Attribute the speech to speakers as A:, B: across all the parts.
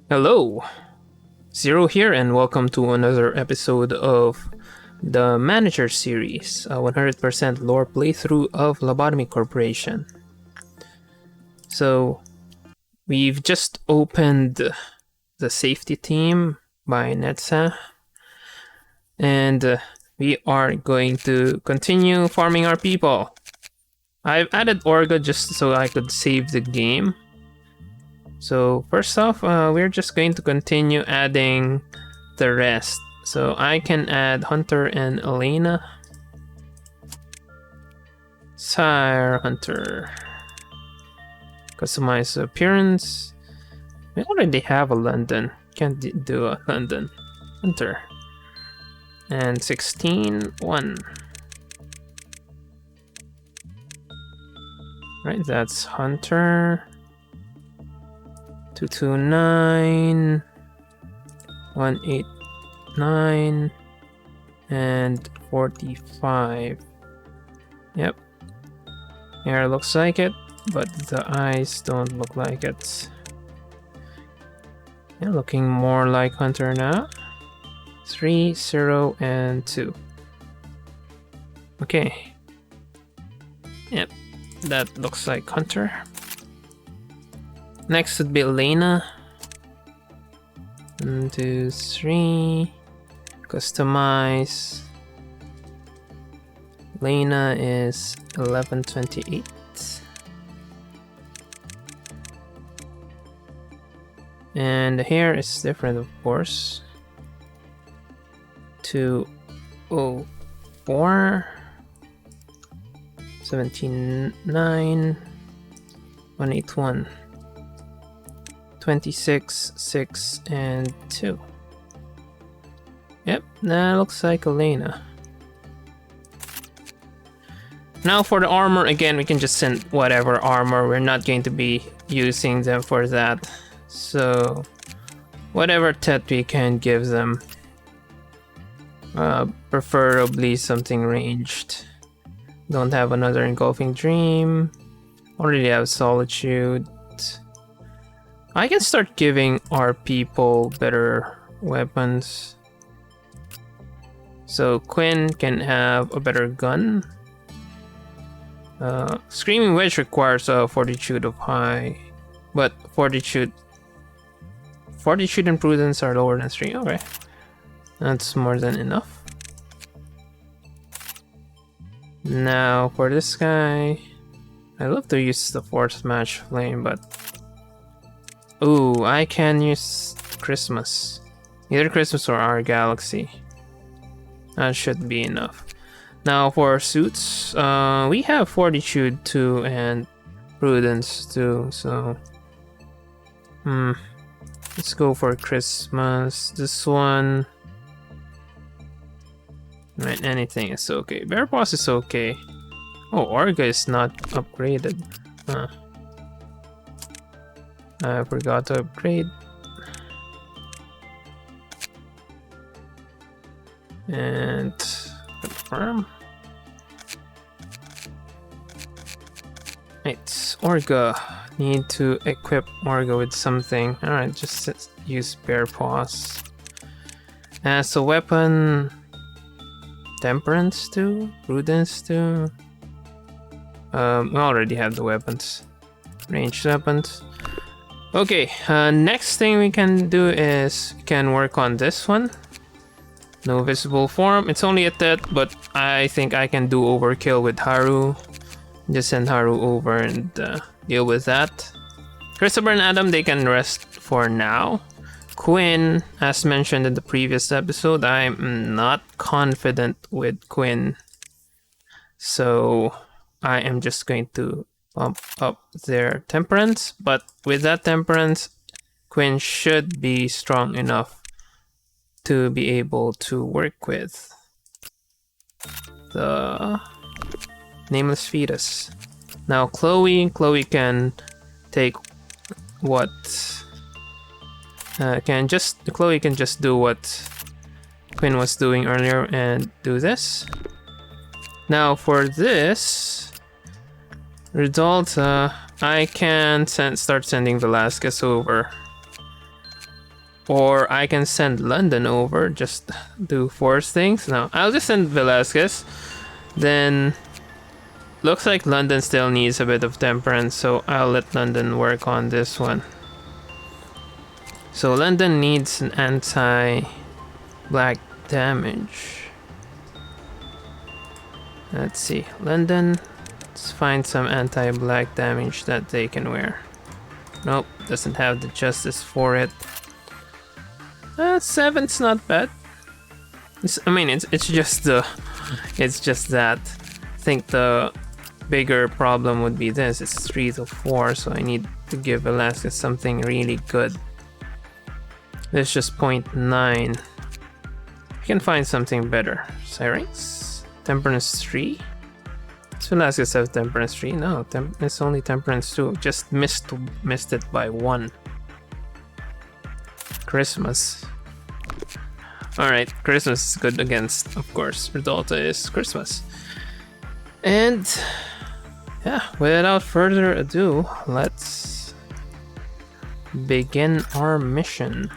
A: Hello, Zero here, and welcome to another episode of the Manager series, a 100% lore playthrough of Lobotomy Corporation. So, we've just opened the safety team by Netsa, and we are going to continue farming our people. I've added Orga just so I could save the game. So first off, we're just going to continue adding the rest. So I can add Hunter and Elena. Sire Hunter. Customize appearance. We already have a London. Can't do a London. Hunter. And 16, 1. Right, that's Hunter. 229, 189, and 45. Yep. Hair looks like it, but the eyes don't look like it. Yeah, looking more like Hunter now. 3, 0, and 2. Okay. Yep, that looks like Hunter. Next would be Elena. 1, 2, 3. Customize. Elena is 1128. And the hair is different, of course. 204. 79. 181. 26, 6, and 2. Yep, that looks like Elena. Now for the armor, again, we can just send whatever armor. We're not going to be using them for that. So, whatever tet we can give them. Preferably something ranged. Don't have another Engulfing Dream. Already have Solitude. I can start giving our people better weapons. So Quinn can have a better gun. Screaming Wedge requires a fortitude of high, but fortitude and prudence are lower than 3. Okay, that's more than enough. Now for this guy, I love to use the Force Match Flame, but ooh, I can use Christmas. Either Christmas or our Galaxy. That should be enough. Now for suits, we have Fortitude 2 and Prudence 2, so let's go for Christmas. This one, right? Anything is okay. Bear Paws is okay. Oh, Orga is not upgraded. Huh. I forgot to upgrade. And confirm. Right, Orga. Need to equip Orga with something. Alright, just use Bear Paws. As a weapon, Temperance 2, Prudence 2. We already have the weapons. Ranged weapons. Okay, next thing we can do is we can work on this one. No visible form. It's only a tet, but I think I can do overkill with Haru. Just send Haru over and deal with that. Christopher and Adam, they can rest for now. Quinn, as mentioned in the previous episode, I'm not confident with Quinn. So I am just going to bump up their temperance, but with that temperance, Quinn should be strong enough to be able to work with the Nameless Fetus. Now Chloe can take what Chloe can just do what Quinn was doing earlier and do this. Now for this result, I can start sending Velasquez over. Or I can send London over, just do force things. No, I'll just send Velasquez. Then, looks like London still needs a bit of temperance, so I'll let London work on this one. So London needs an anti-black damage. Let's see, London, let's find some anti-black damage that they can wear. Nope, doesn't have the justice for it. 7's not bad. It's just that. I think the bigger problem would be this. It's 3 to 4, so I need to give Velasquez something really good. This is just 0.9. I can find something better. Syrinx? Temperance 3? Does Velasquez have Temperance 3? No, it's only Temperance 2. Just missed it by 1. Christmas. Alright, Christmas is good against, of course, Redolta is Christmas. And yeah, without further ado, let's begin our mission.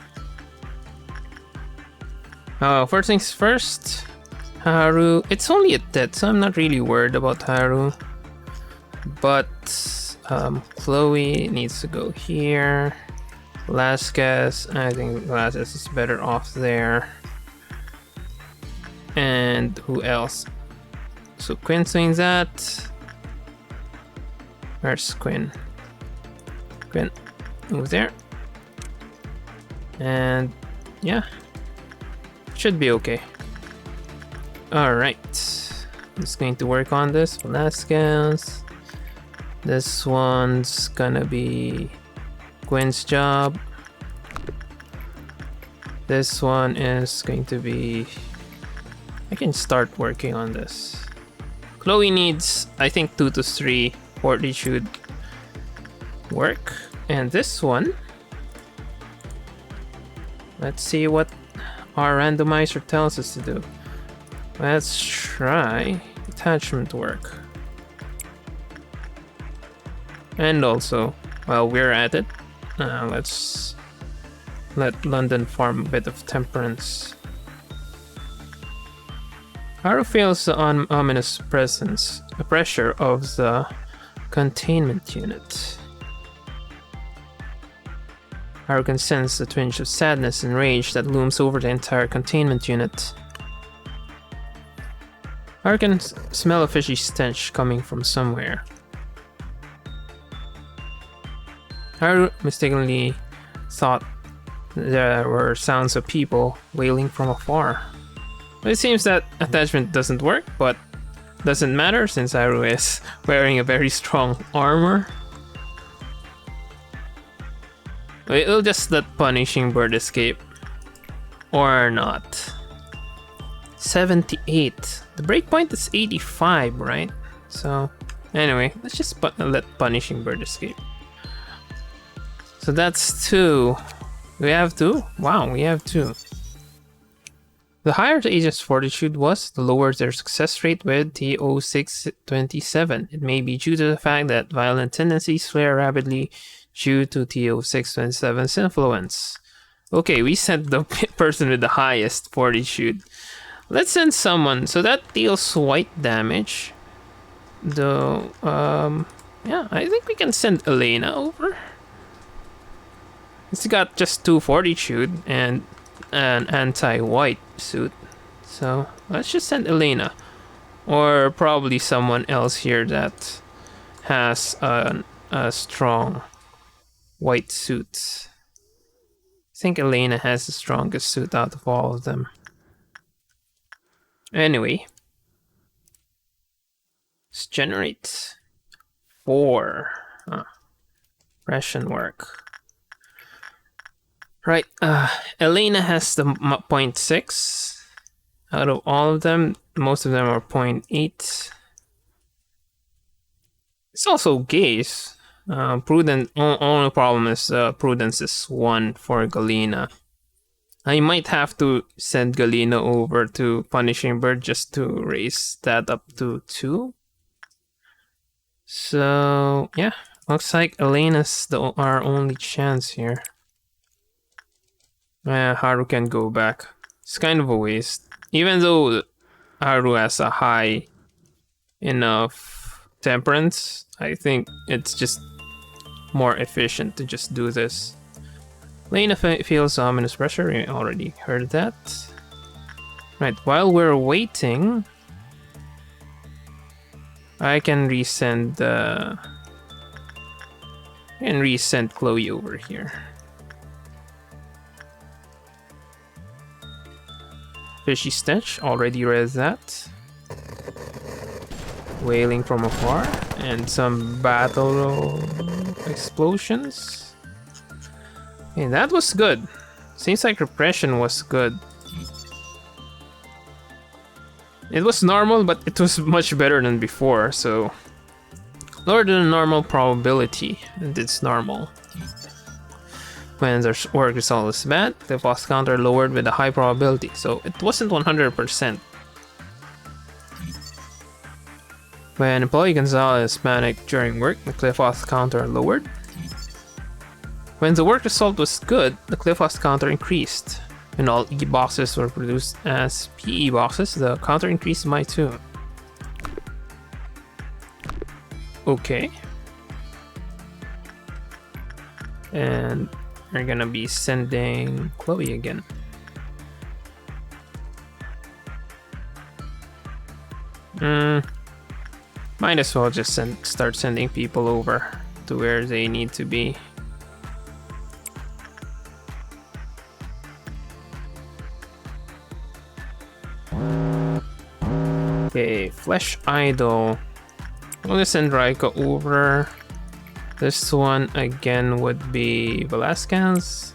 A: First things first, Haru. It's only a death, so I'm not really worried about Haru. But Chloe needs to go here. Velasquez, I think Velasquez is better off there. And who else? So Quinn swings that. Where's Quinn? Quinn, move there. And yeah, should be okay. Alright, I'm just going to work on this. Velasquez. This one's gonna be Quinn's job. This one is going to be... I can start working on this. Chloe needs, I think, 2 to 3 fortitude work. And this one, let's see what our randomizer tells us to do. Let's try attachment work. And also, while we're at it, let's let London farm a bit of temperance. Haru feels the ominous presence, the pressure of the containment unit. Haru can sense the twinge of sadness and rage that looms over the entire containment unit. Haru can smell a fishy stench coming from somewhere. Haru mistakenly thought there were sounds of people wailing from afar. It seems that attachment doesn't work, but doesn't matter since Haru is wearing a very strong armor. We'll just let Punishing Bird escape. Or not. 78. The breakpoint is 85, right? So, anyway, let's just let Punishing Bird escape. So that's 2. We have 2? Wow, we have 2. The higher the agent's fortitude was, the lower their success rate with TO627. It may be due to the fact that violent tendencies flare rapidly due to TO627's influence. Okay, we sent the person with the highest fortitude. Let's send someone, so that deals white damage. Though, yeah, I think we can send Elena over. It's got just 2 fortitude and an anti-white suit. So let's just send Elena. Or probably someone else here that has a strong white suit. I think Elena has the strongest suit out of all of them. Anyway, let's generate 4. Ration work. Right, Elena has the 0.6. Out of all of them, most of them are 0.8. It's also gaze. Prudent, only problem is prudence is 1 for Galena. I might have to send Galena over to Punishing Bird just to raise that up to 2. So, yeah, looks like Elena's our only chance here. Haru can go back. It's kind of a waste. Even though Haru has a high enough temperance, I think it's just more efficient to just do this. Lena feels ominous pressure. We already heard that. Right, while we're waiting, I can resend Chloe over here. Fishy stench, already read that. Wailing from afar, and some battle explosions. Hey, that was good. Seems like repression was good. It was normal, but it was much better than before, so... lower than the normal probability, and it's normal. When their work result is bad, the boss counter lowered with a high probability, so it wasn't 100%. When employee Gonzalez panicked during work, the Cliff-Off counter lowered. When the work result was good, the Cliff-Off counter increased. When all E boxes were produced as PE boxes, the counter increased by 2. Okay. And we're gonna be sending Chloe again. Might as well just start sending people over to where they need to be. Okay, Flesh Idol. I'm gonna send Raika over. This one again would be Velasquez.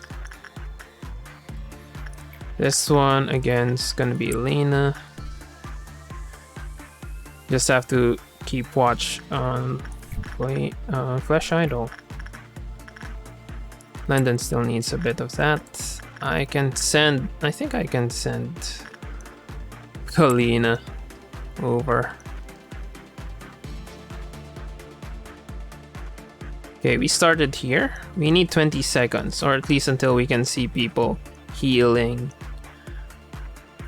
A: This one again is gonna be Lena. Just have to keep watch on Flesh Idol. London still needs a bit of that. I think I can send Kalina over. Okay, we started here. We need 20 seconds, or at least until we can see people healing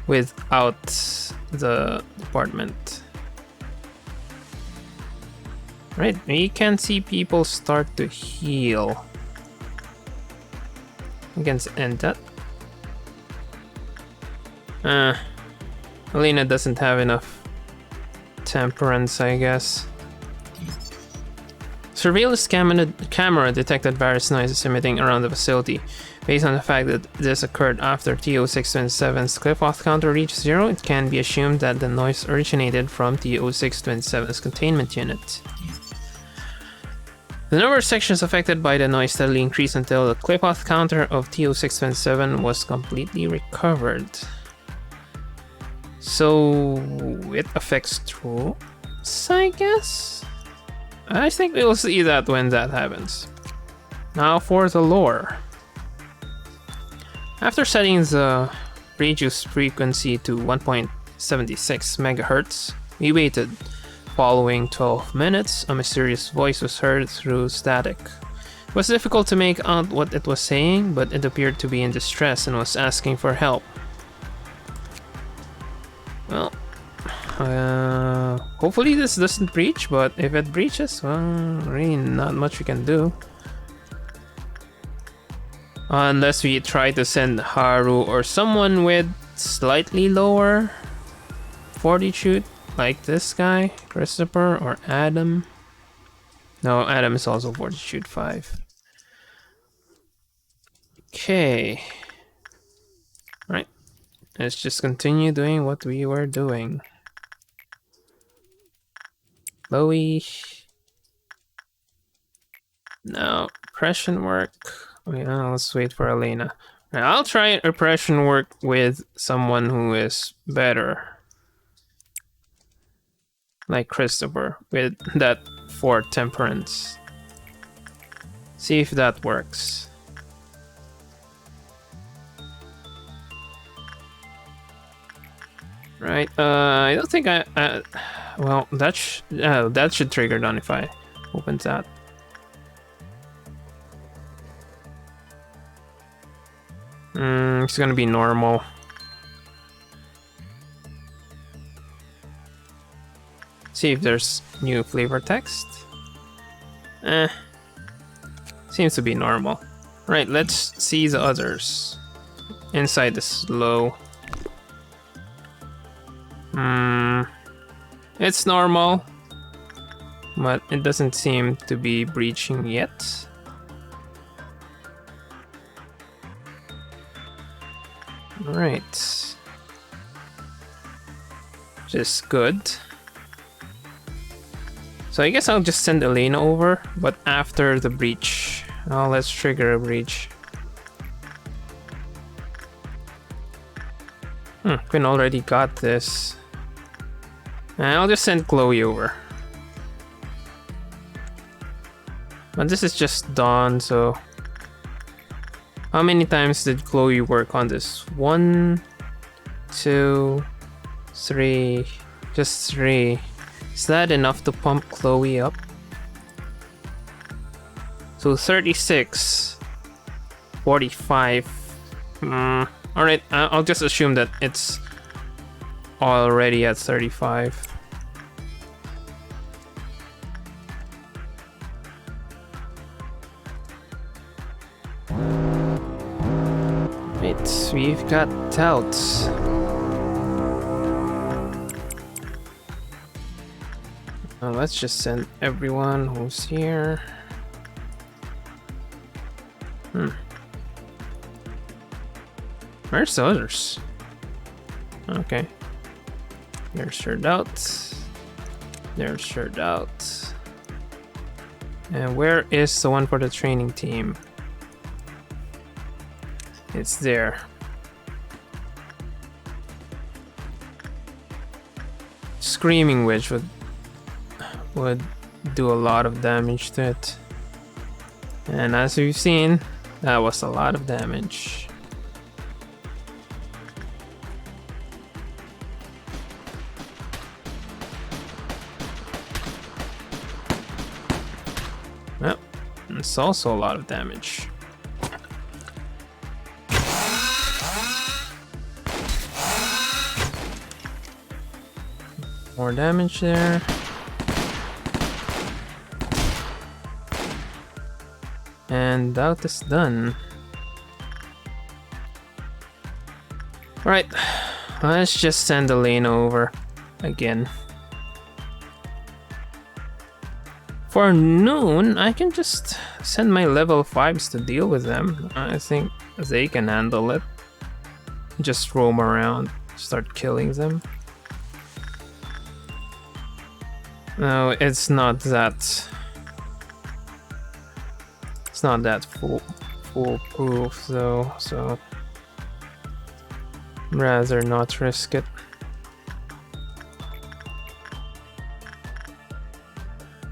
A: without the department. Right, we can see people start to heal. We can end that. Alina doesn't have enough temperance, I guess. Surveillance camera detected various noises emitting around the facility. Based on the fact that this occurred after TO627's Cliff-Off counter reached 0, it can be assumed that the noise originated from TO627's containment unit. The number of sections affected by the noise steadily increased until the Cliff-Off counter of TO627 was completely recovered. So it affects troops, I guess? I think we'll see that when that happens. Now for the lore. After setting the reduce frequency to 1.76 MHz, we waited. Following 12 minutes, a mysterious voice was heard through static. It was difficult to make out what it was saying, but it appeared to be in distress and was asking for help. Well, hopefully this doesn't breach, but if it breaches, well, really not much we can do. Unless we try to send Haru or someone with slightly lower fortitude, like this guy, Christopher or Adam. No, Adam is also fortitude 5. Okay. Right. Let's just continue doing what we were doing. Chloe. No, repression work. Yeah, let's wait for Elena. Right, I'll try repression work with someone who is better. Like Christopher, with that 4 temperance. See if that works. Right, I don't think well, that should trigger down if I open that. It's gonna be normal. See if there's new flavor text. Seems to be normal. Right, let's see the others. Inside the slow. It's normal, but it doesn't seem to be breaching yet. Right. Just good. So I guess I'll just send Elena over, but after the breach. Oh, let's trigger a breach. Quinn already got this. And I'll just send Chloe over. But this is just Dawn, so... How many times did Chloe work on this? 1, 2, 3... Just 3. Is that enough to pump Chloe up? So 36... 45... Alright, I'll just assume that it's already at 35. Right, we've got touts. Now let's just send everyone who's here. Where's the others? Okay. There's your doubt. There's your doubt. And where is the one for the training team? It's there. Screaming Witch would do a lot of damage to it. And as we've seen, that was a lot of damage. Well, it's also a lot of damage. More damage there. And doubt is done. Alright, let's just send Elena over again. For noon, I can just send my level 5s to deal with them. I think they can handle it. Just roam around, start killing them. No, it's not that... It's not that foolproof though, so... rather not risk it.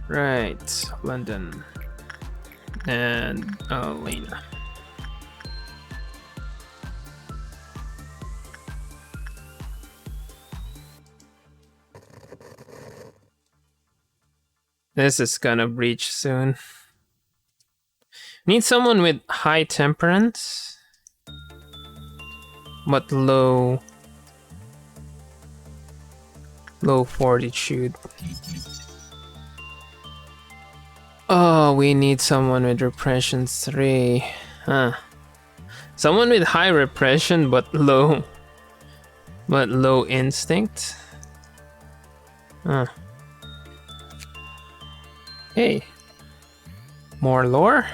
A: Right, London. And Elena. This is gonna breach soon. Need someone with high temperance, but low fortitude. Oh, we need someone with repression 3. Huh. Someone with high repression but low instinct. Huh. Hey. More lore?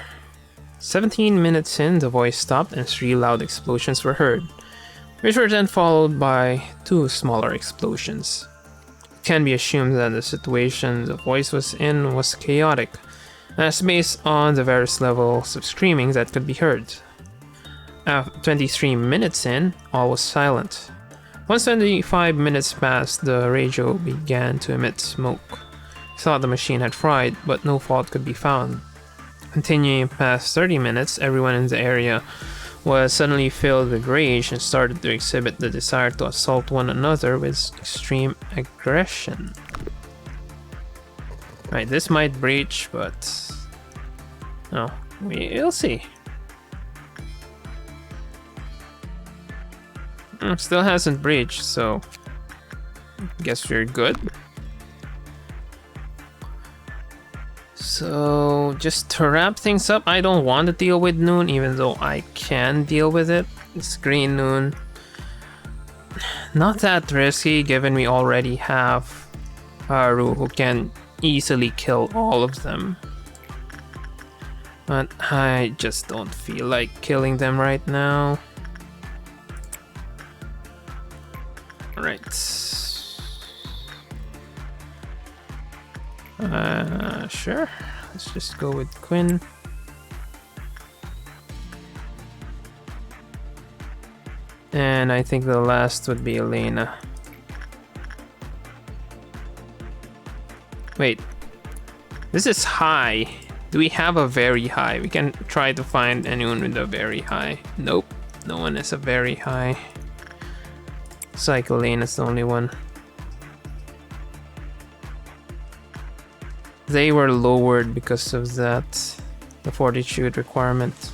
A: 17 minutes in, the voice stopped and 3 loud explosions were heard, which were then followed by 2 smaller explosions. It can be assumed that the situation the voice was in was chaotic, as based on the various levels of screaming that could be heard. 23 minutes in, all was silent. Once 25 minutes passed, the radio began to emit smoke. Thought the machine had fried, but no fault could be found. Continuing past 30 minutes, everyone in the area was suddenly filled with rage and started to exhibit the desire to assault one another with extreme aggression. Right, this might breach, but... no, we'll see. Still hasn't breached, so guess we're good. So just to wrap things up, I don't want to deal with Noon, even though I can deal with it. It's Green Noon. Not that risky, given we already have Haru, who can easily kill all of them. But I just don't feel like killing them right now. Alright. Sure. Let's just go with Quinn. And I think the last would be Elena. Wait. This is high. Do we have a very high? We can try to find anyone with a very high. Nope. No one is a very high. Psycho Lane is the only one. They were lowered because of that. The fortitude requirement.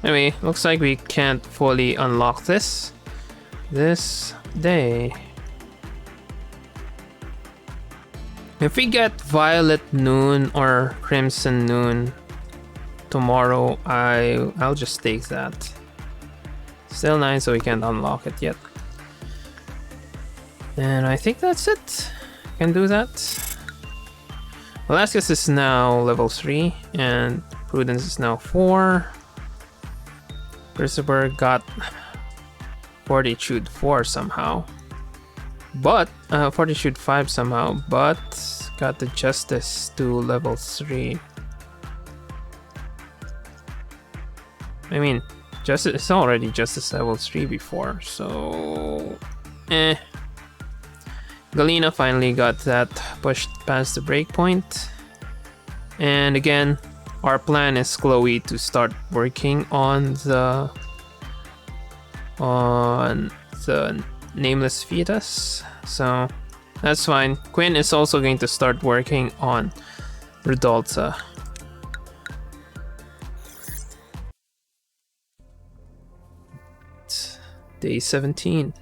A: Anyway, looks like we can't fully unlock this day. If we get Violet Noon or Crimson Noon tomorrow, I'll just take that. Still 9, so we can't unlock it yet. And I think that's it. Can do that. Velasquez is now level 3, and Prudence is now 4. Christopher got Fortitude 4 somehow. But, Fortitude 5 somehow, but got the Justice to level 3. I mean, Justice is already Justice level 3 before, so... Galena finally got that pushed past the breakpoint. And again, our plan is Chloe to start working on the nameless fetus. So that's fine. Quinn is also going to start working on Redolza. Day 17.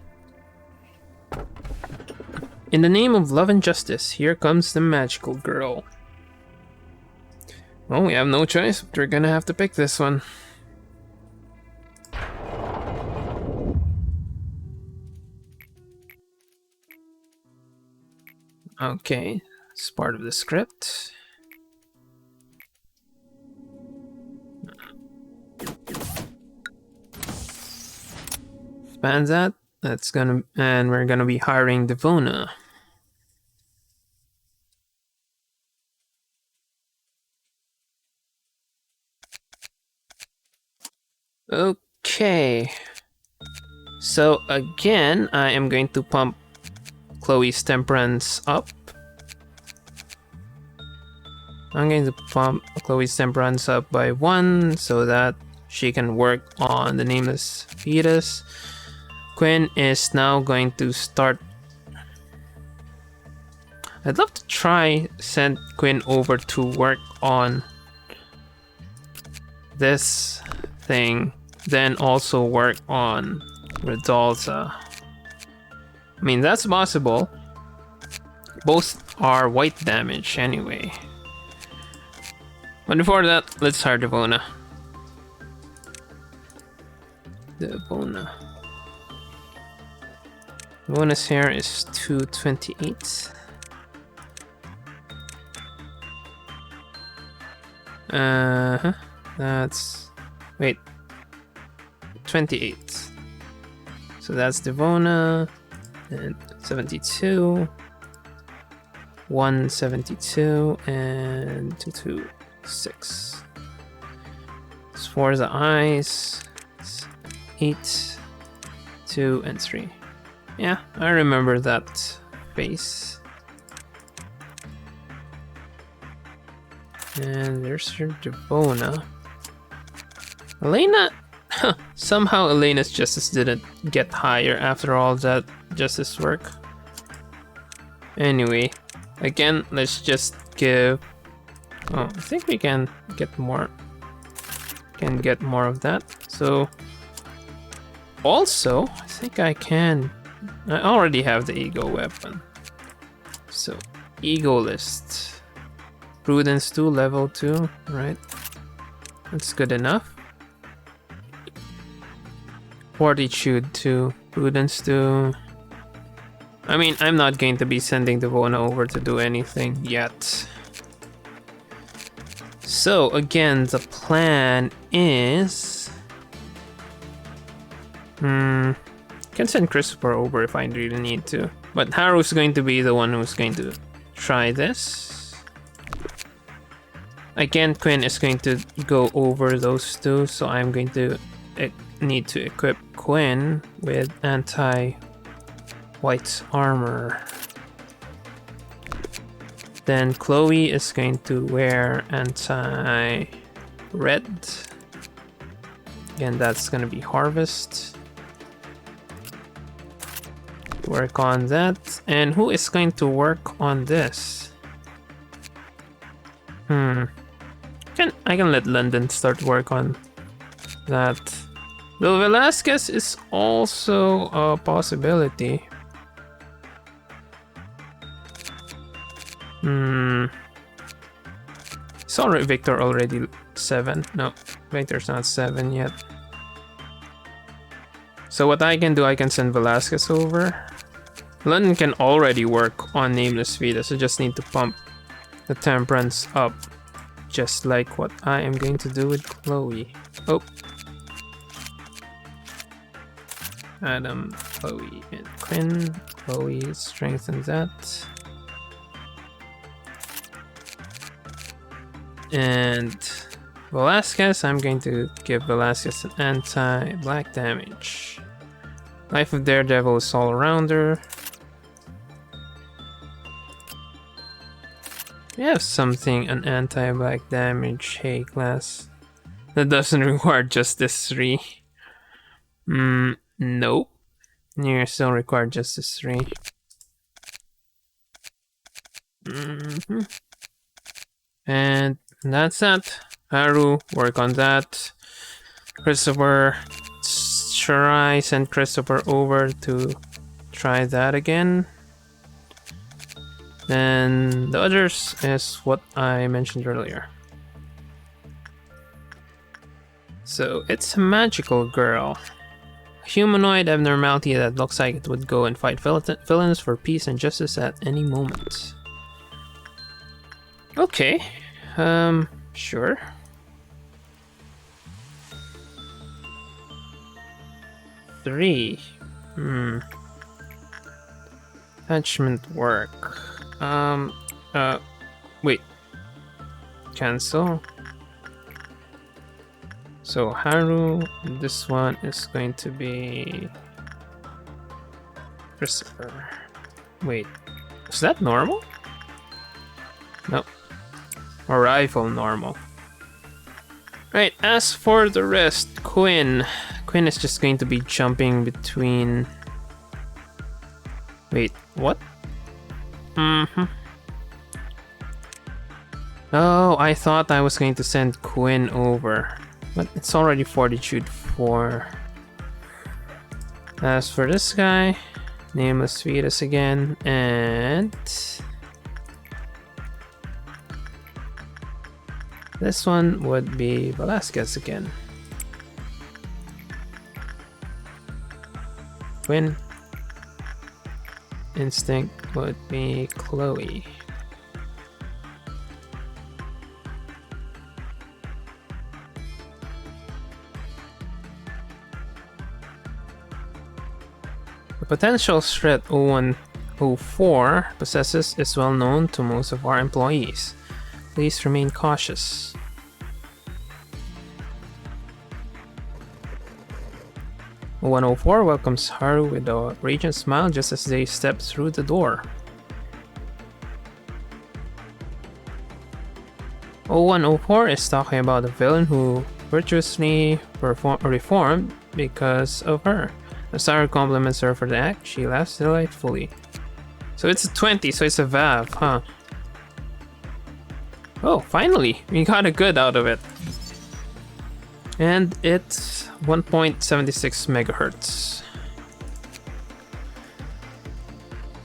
A: In the name of love and justice, here comes the magical girl. Well, we have no choice. We're gonna have to pick this one. Okay, it's part of the script. Expand that. That's gonna, and we're gonna be hiring Devona. Okay. So again, I am going to pump Chloe's temperance up. I'm going to pump Chloe's temperance up by 1 so that she can work on the nameless fetus. Quinn is now going to start. I'd love to try send Quinn over to work on this thing, then also work on Redolza. I mean, that's possible. Both are white damage anyway. But before that, let's hire Devona. Devona's hair is 228. That's... wait. 28. So that's Devona. And 72. 172 and 226. As far as the eyes, it's 8, 2, and 3. Yeah, I remember that face. And there's your Devona. Elena, somehow Elena's justice didn't get higher after all that justice work. Anyway, again, let's just give... oh, I think we can get more can get more of that. So also, I think I can. I already have the ego weapon. So ego list. Prudence 2, level 2, right? That's good enough. Fortitude 2, Prudence 2. I mean, I'm not going to be sending Devona over to do anything yet. So again, the plan is... can send Christopher over if I really need to. But Haru's going to be the one who's going to try this. Again, Quinn is going to go over those two, so I'm going to need to equip Quinn with anti-white armor. Then Chloe is going to wear anti-red. Again, that's going to be Harvest. Work on that. And who is going to work on this? I can let London start work on that. Though Velasquez is also a possibility. Sorry, Victor already 7. No, Victor's not 7 yet. So what I can do, I can send Velasquez over. London can already work on Nameless Vita, so just need to pump the Temperance up. Just like what I am going to do with Chloe. Oh. Adam, Chloe, and Quinn. Chloe strengthens that. And Velasquez, I'm going to give Velasquez an anti-black damage. Life of Daredevil is all-rounder. We have something, an anti-black damage, hey class. That doesn't require Justice 3. Nope. You still require Justice 3. And that's that. Haru, work on that. Christopher, try send Christopher over to try that again. And the others is what I mentioned earlier. So it's a magical girl. A humanoid abnormality that looks like it would go and fight villains for peace and justice at any moment. Okay. Sure. Three. Attachment work. Wait. Cancel. So Haru, this one is going to be Christopher. Wait, is that normal? Nope. Or rifle normal. Right, as for the rest, Quinn is just going to be jumping between... Wait, what? Oh, I thought I was going to send Quinn over. But it's already Fortitude 4. As for this guy, Nameless Fetus again, and... this one would be Velasquez again. Quinn. Instinct would be Chloe. The potential threat 0104 possesses is well known to most of our employees. Please remain cautious. "0104 welcomes Haru with a radiant smile just as they step through the door. 0104 is talking about a villain who virtuously reformed because of her. As Haru compliments her for the act, she laughs delightfully." So it's a 20, so it's a Vav, huh? Oh, finally! We got a good out of it. And it's 1.76 megahertz.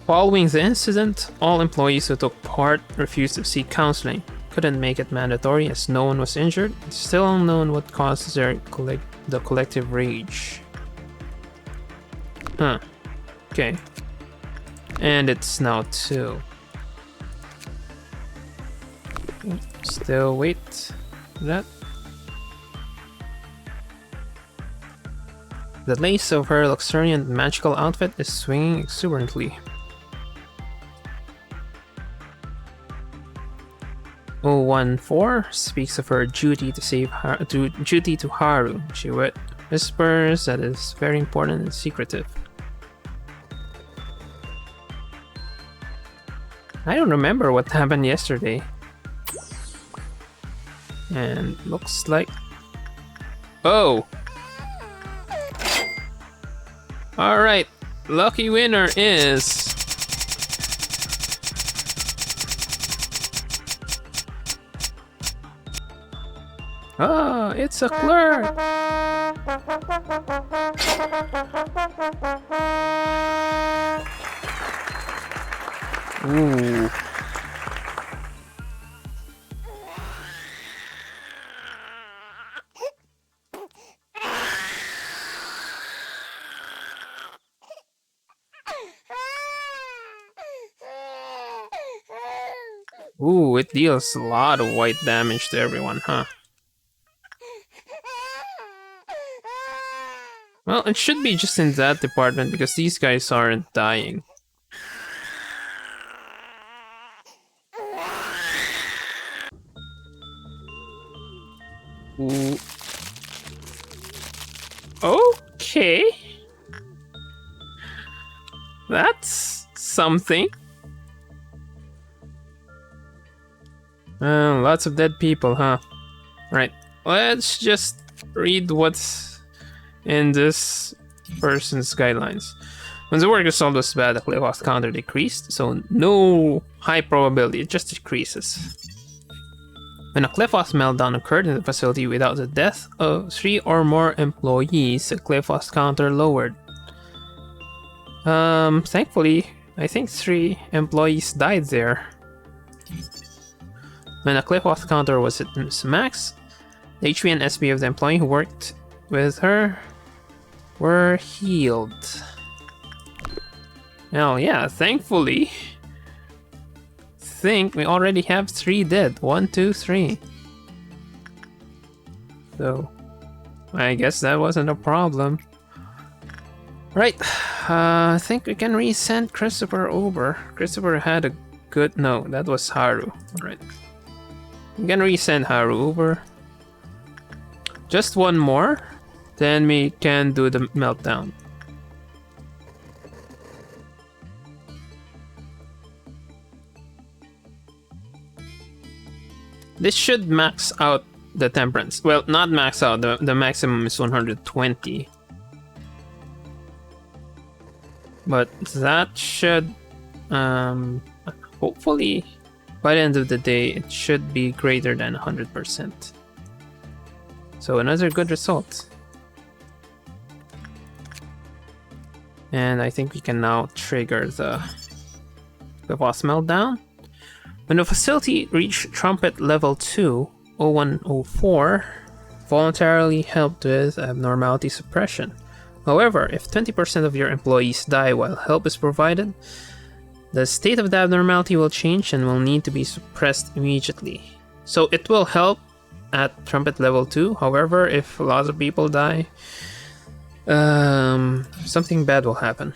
A: Following the incident, all employees who took part refused to seek counseling. Couldn't make it mandatory as no one was injured. It's still unknown what caused the collective rage. Huh. Okay. And it's now 2. Still wait for that. The lace of her luxuriant magical outfit is swinging exuberantly. 014 speaks of her duty to save duty to Haru. She whispers that it's very important and secretive. I don't remember what happened yesterday. And looks like... Oh! Alright, lucky winner is... Oh, it's a clerk! Ooh. Ooh, it deals a lot of white damage to everyone, huh? Well, it should be just in that department because these guys aren't dying. Ooh. Okay. That's something. Lots of dead people, huh? Right. Let's just read what's in this person's guidelines. When the work result was bad, the cliff loss counter decreased, so no high probability, it just decreases. When a cliff loss meltdown occurred in the facility without the death of 3 or more employees, the cliff loss counter lowered. Thankfully, I think 3 employees died there. When a cliff loss counter was at its max, the HP and SP of the employee who worked with her were healed. Well, yeah, thankfully. Think we already have 3 dead. 1, 2, 3. So, I guess that wasn't a problem. Right, I think we can resend Christopher over. Christopher had a good... No, that was Haru. Alright. We can resend Haru over. Just one more, then we can do the meltdown. This should max out the temperance. Well, not max out, the maximum is 120. But that should, hopefully, by the end of the day, it should be greater than 100%. So another good result. And I think we can now trigger the boss meltdown. When the facility reached trumpet level 2, 0104 voluntarily helped with abnormality suppression. However, if 20% of your employees die while help is provided, the state of the abnormality will change and will need to be suppressed immediately. So it will help at trumpet level 2, however, if lots of people die, something bad will happen.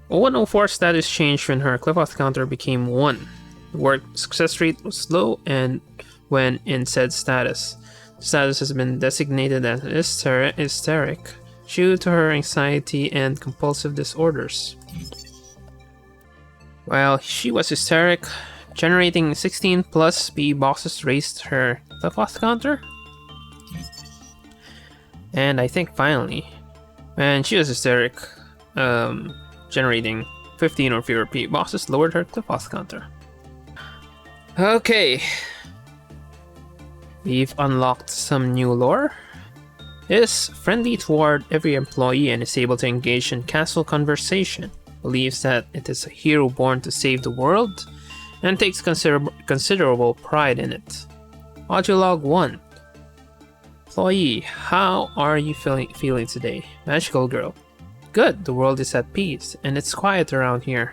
A: 0104 status changed when her cliff-off counter became 1. The work success rate was low and when in said status. The status has been designated as hysteric due to her anxiety and compulsive disorders. While she was hysteric, generating 16 plus B boxes raised her cliff-off counter. And I think finally, when she was hysteric, generating 15 or fewer P boxes lowered her cliff-off counter. Okay. We've unlocked some new lore. Is friendly toward every employee and is able to engage in casual conversation. Believes that it is a hero born to save the world and takes considerable pride in it. Audiolog 1. Employee, how are you feeling today? Magical girl. Good, the world is at peace, and it's quiet around here.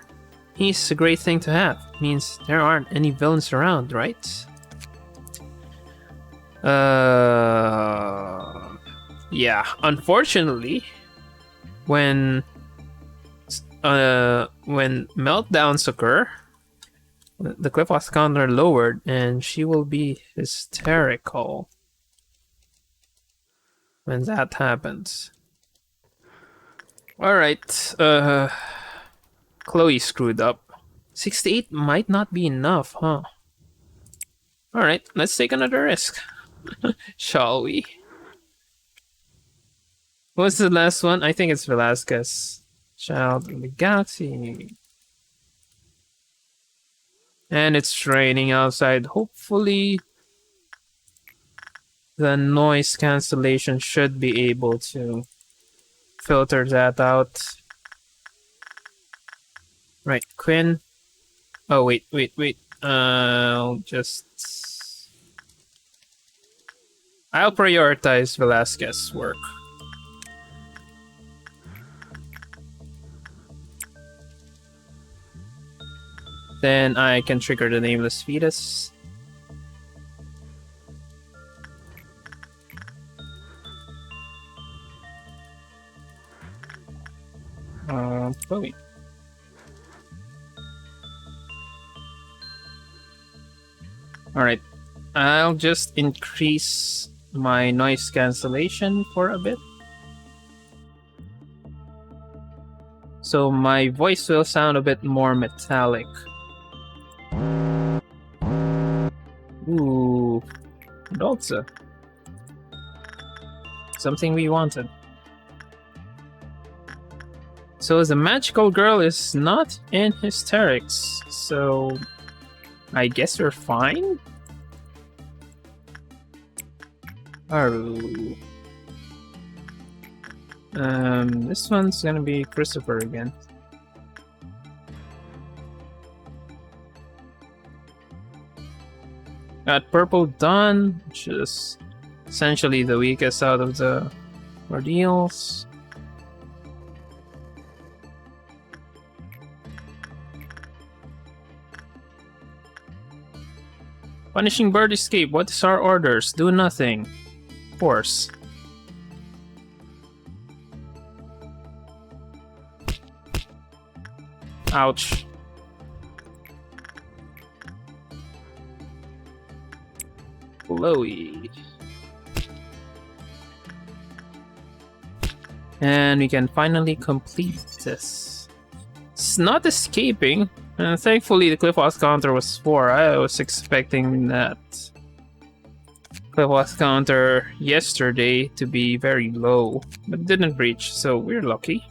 A: Peace is a great thing to have. Means there aren't any villains around, right? Yeah, unfortunately, when meltdowns occur, the Cliff counter lowered and she will be hysterical when that happens. Alright, Chloe screwed up. 68 might not be enough, huh? Alright, let's take another risk. Shall we? What's the last one? I think it's Velasquez. Child of the Galaxy. And it's raining outside. Hopefully, the noise cancellation should be able to filter that out. Right, Quinn. Oh, wait. I'll prioritize Velasquez's work. Then I can trigger the nameless fetus. Chloe. Alright, I'll just increase my noise cancellation for a bit. So my voice will sound a bit more metallic. Ooh, Dolce. Something we wanted. So the magical girl is not in hysterics, so I guess we're fine? Oh. This one's gonna be Christopher again. Got Purple done, which is essentially the weakest out of the ordeals. Punishing bird escape. What is our orders? Do nothing. Of course. Ouch. Chloe. And we can finally complete this. It's not escaping. And thankfully the Cliff counter was 4. I was expecting that Cliff counter yesterday to be very low, but didn't reach, so we're lucky.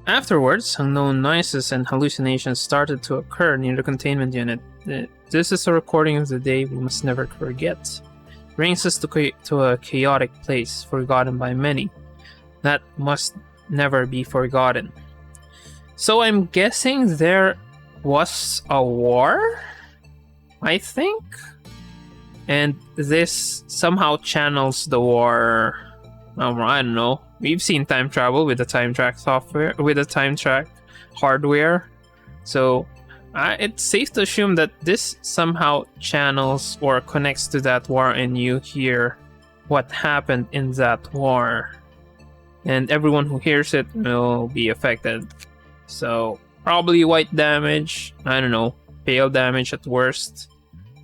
A: Afterwards, unknown noises and hallucinations started to occur near the containment unit. This is a recording of the day we must never forget. Brings us to a chaotic place, forgotten by many. That must never be forgotten. So I'm guessing there was a war? I think? And this somehow channels the war. I don't know. We've seen time travel with the time track software, with the time track hardware. So it's safe to assume that this somehow channels or connects to that war, and you hear what happened in that war. And everyone who hears it will be affected. So probably white damage, I don't know, pale damage at worst.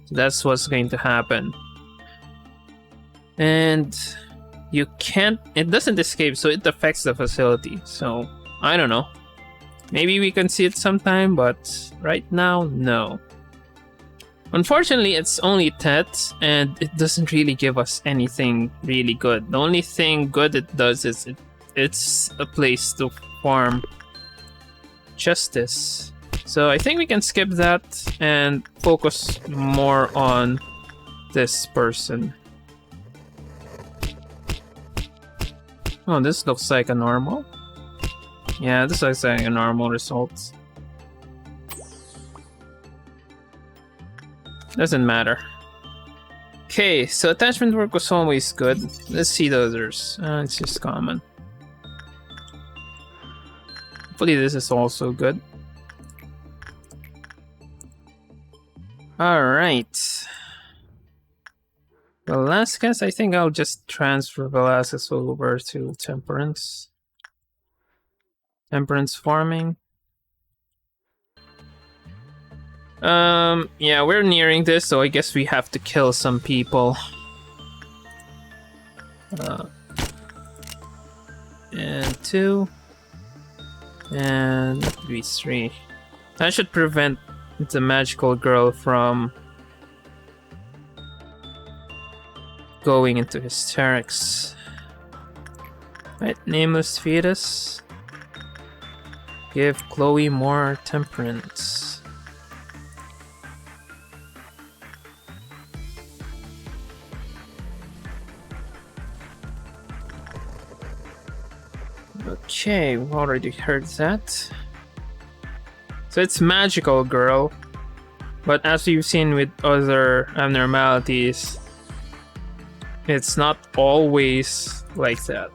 A: So that's what's going to happen. And it doesn't escape, so it affects the facility. So I don't know. Maybe we can see it sometime, but right now, no. Unfortunately, it's only Tet, and it doesn't really give us anything really good. The only thing good it does is it's a place to farm justice. So I think we can skip that and focus more on this person. Oh, this looks like a normal. Yeah, this looks like a normal result. Doesn't matter. Okay, so attachment work was always good. Let's see the others. It's just common. Hopefully this is also good. Alright. Velasquez, I think I'll just transfer Velasquez over to Temperance. Temperance farming. Yeah, we're nearing this, so I guess we have to kill some people. And 2. And that would be 3. That should prevent the magical girl from going into hysterics. Right, nameless fetus. Give Chloe more temperance. Okay, we already heard that. So it's magical girl, but as we've seen with other abnormalities, it's not always like that.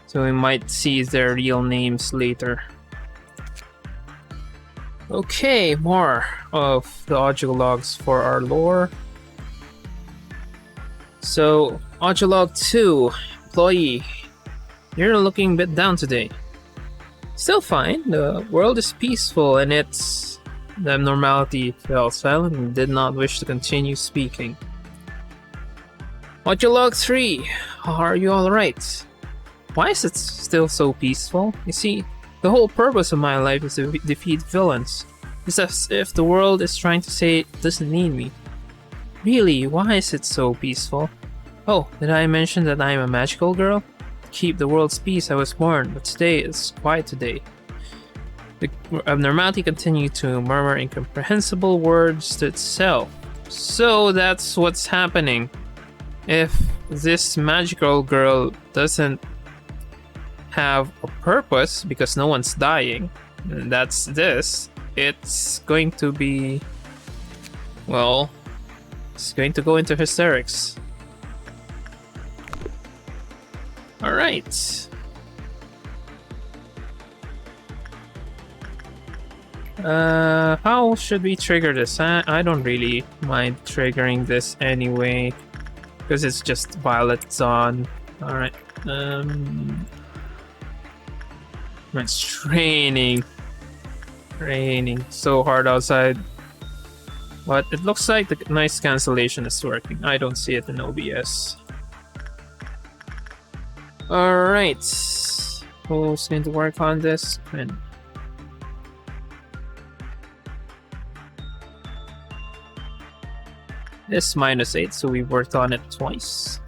A: So we might see their real names later. Okay, more of the audio logs for our lore. So, audio log 2, employee. You're looking a bit down today. Still fine, the world is peaceful and the abnormality fell silent and did not wish to continue speaking. Audio log 3, are you alright? Why is it still so peaceful? You see, the whole purpose of my life is to defeat villains. It's as if the world is trying to say it doesn't need me. Really, why is it so peaceful? Oh, did I mention that I am a magical girl? To keep the world's peace I was born, but today it's quiet today. The abnormality continued to murmur incomprehensible words to itself. So that's what's happening. If this magical girl doesn't have a purpose because no one's dying, and that's this, it's going to be, well, it's going to go into hysterics. Alright. How should we trigger this? I don't really mind triggering this anyway, because it's just Violet's on. Alright. It's training. Raining so hard outside. But it looks like the noise cancellation is working. I don't see it in OBS. Alright. Who's going to work on this? Quinn. It's -8, so we worked on it twice.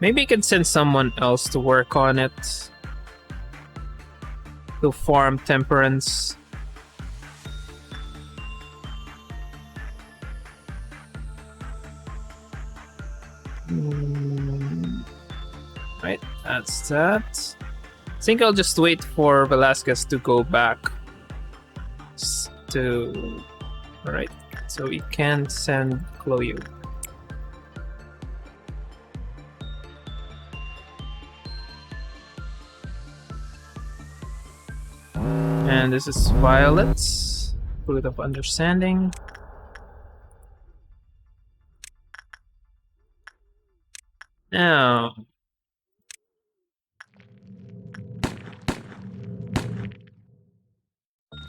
A: Maybe I can send someone else to work on it. To farm temperance. Right, that's that. I think I'll just wait for Velasquez to go back to... Alright, so we can send Chloe. And this is Violet's Fruit of Understanding. Now,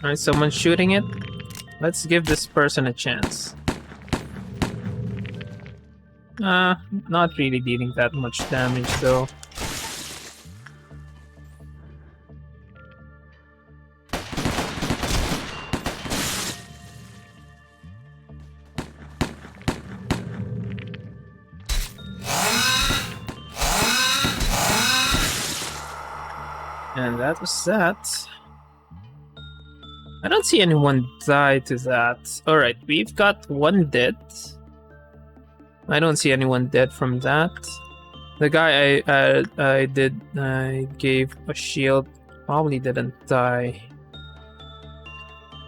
A: alright, someone's shooting it. Let's give this person a chance. Not really dealing that much damage though. And that was that. I don't see anyone die to that. Alright, we've got one dead. I don't see anyone dead from that. The guy I gave a shield probably didn't die.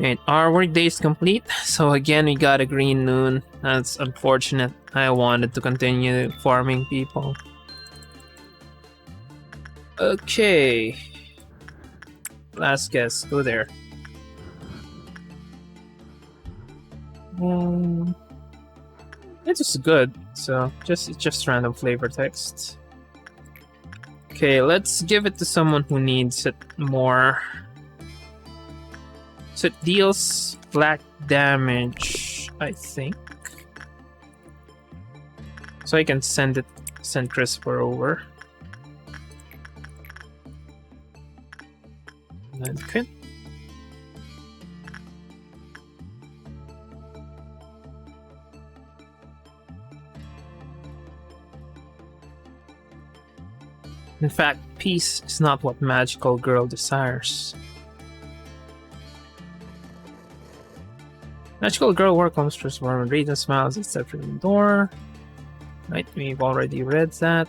A: And our workday is complete, so again we got a green noon. That's unfortunate. I wanted to continue farming people. Okay. Last guess, go there. It's just good, so just random flavor text. Okay, let's give it to someone who needs it more. So it deals black damage, I think. So I can send Christopher over. Okay. In fact, peace is not what magical girl desires. Magical girl welcomes first warm and radiant smiles except for the door. Right, we've already read that.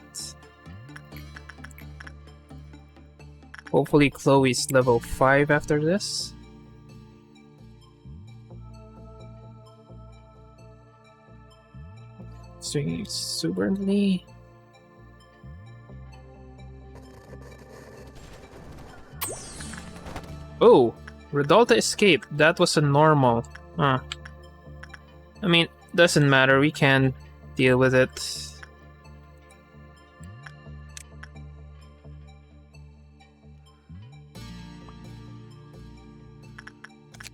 A: Hopefully Chloe's level 5 after this. Swinging exuberantly. Oh, Rodolta escaped. That was a normal. Huh. I mean, doesn't matter. We can deal with it.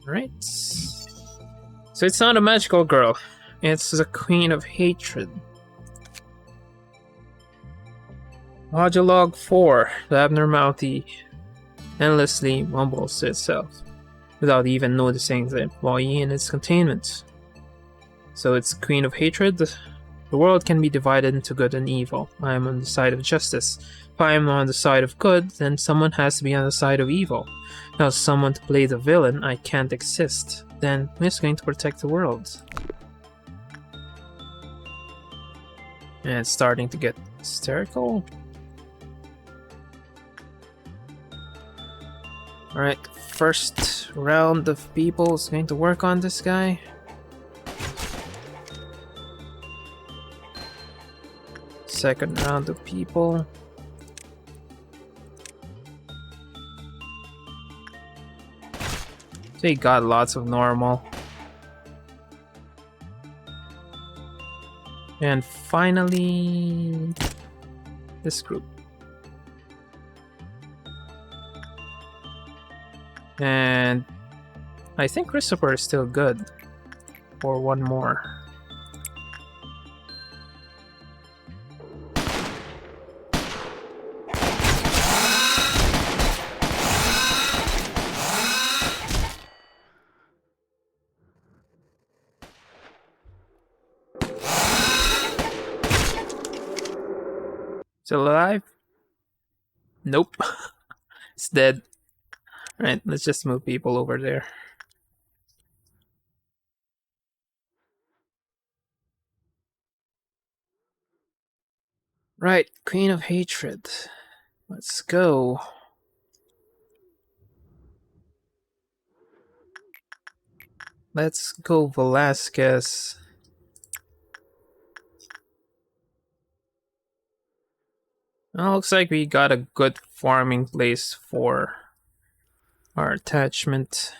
A: Right. So it's not a magical girl. It's the Queen of Hatred. Modulog 4. The abnormality endlessly mumbles to itself, without even noticing the employee in its containment. So it's Queen of Hatred. The world can be divided into good and evil. I am on the side of justice. If I am on the side of good, then someone has to be on the side of evil. Now, someone to play the villain, I can't exist. Then, who's going to protect the world? And it's starting to get hysterical. Alright, first round of people is going to work on this guy. Second round of people. So he got lots of normal. And finally, this group. And I think Christopher is still good for one more. Still alive? Nope. It's dead. Alright, let's just move people over there. Right, Queen of Hatred. Let's go. Let's go Velasquez. Well, looks like we got a good farming place for our attachment.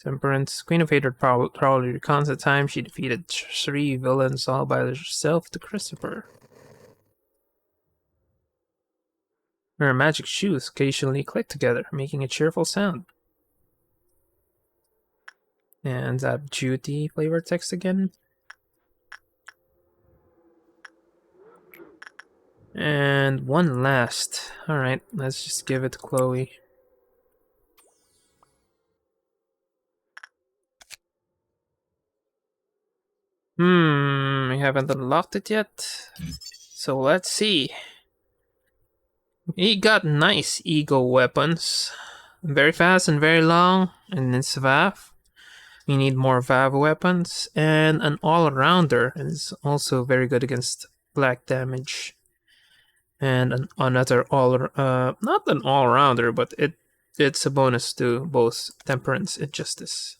A: Temperance. Queen of Hatred probably recounts the time she defeated 3 villains all by herself to Christopher. Her magic shoes occasionally click together, making a cheerful sound. And that duty flavor text again. And one last. Alright, let's just give it to Chloe. We haven't unlocked it yet. So let's see. He got nice ego weapons. very fast and very long, and it's VAV. We need more VAV weapons, and an all-rounder is also very good against black damage. And another not an all-rounder, but it's a bonus to both Temperance and Justice.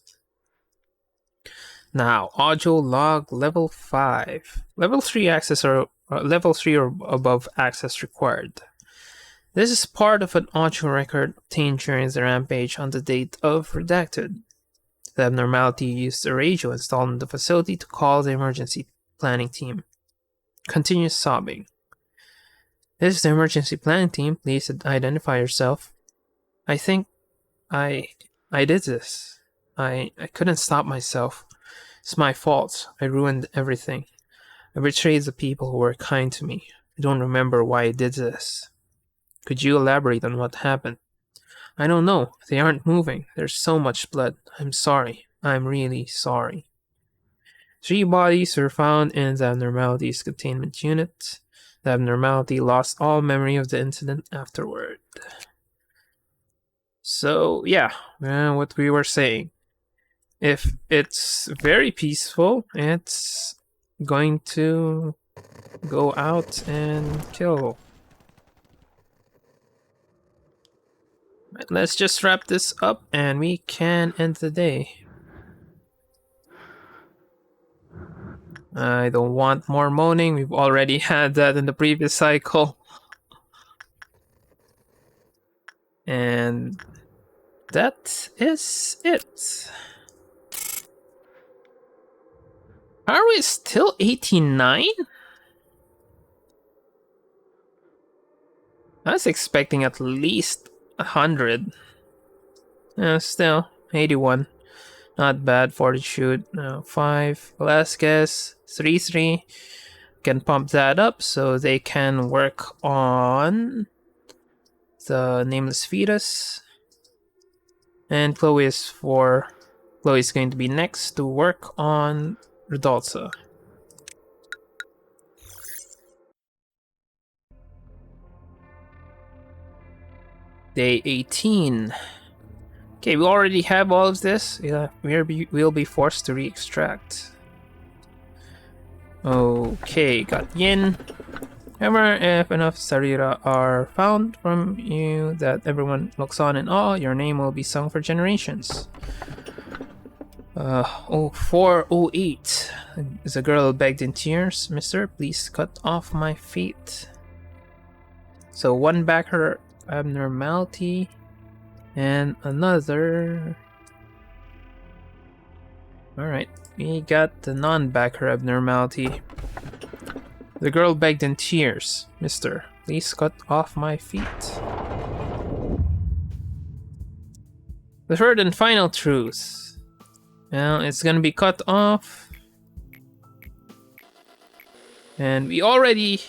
A: Now, audio log level 5. Level 3 access or level 3 or above access required. This is part of an audio record obtained during the rampage on the date of redacted. The abnormality used a radio installed in the facility to call the emergency planning team. Continuous sobbing. This is the emergency planning team. Please identify yourself. I think I did this. I couldn't stop myself. It's my fault. I ruined everything. I betrayed the people who were kind to me. I don't remember why I did this. Could you elaborate on what happened? I don't know. They aren't moving. There's so much blood. I'm sorry. I'm really sorry. 3 bodies were found in the abnormalities containment unit. The abnormality lost all memory of the incident afterward. So, yeah, what we were saying. If it's very peaceful, it's going to go out and kill. Let's just wrap this up and we can end the day. I don't want more moaning. We've already had that in the previous cycle. And that is it. Are we still 89? I was expecting at least 100. Still, 81. Not bad. Fortitude, 5. Velasquez, 3-3. Can pump that up so they can work on the Nameless Fetus. And Chloe is Chloe's going to be next to work on Redolza. Day 18. Okay, we already have all of this. Yeah, we'll be forced to re-extract. Okay, got Yin. However, if enough Sarira are found from you that everyone looks on in awe, your name will be sung for generations. 0408. Is a girl begged in tears. Mister, please cut off my feet. So one backer abnormality and another. Alright, we got the non-backer abnormality. The girl begged in tears. Mister, please cut off my feet. The third and final truth. Well, it's gonna be cut off. And we already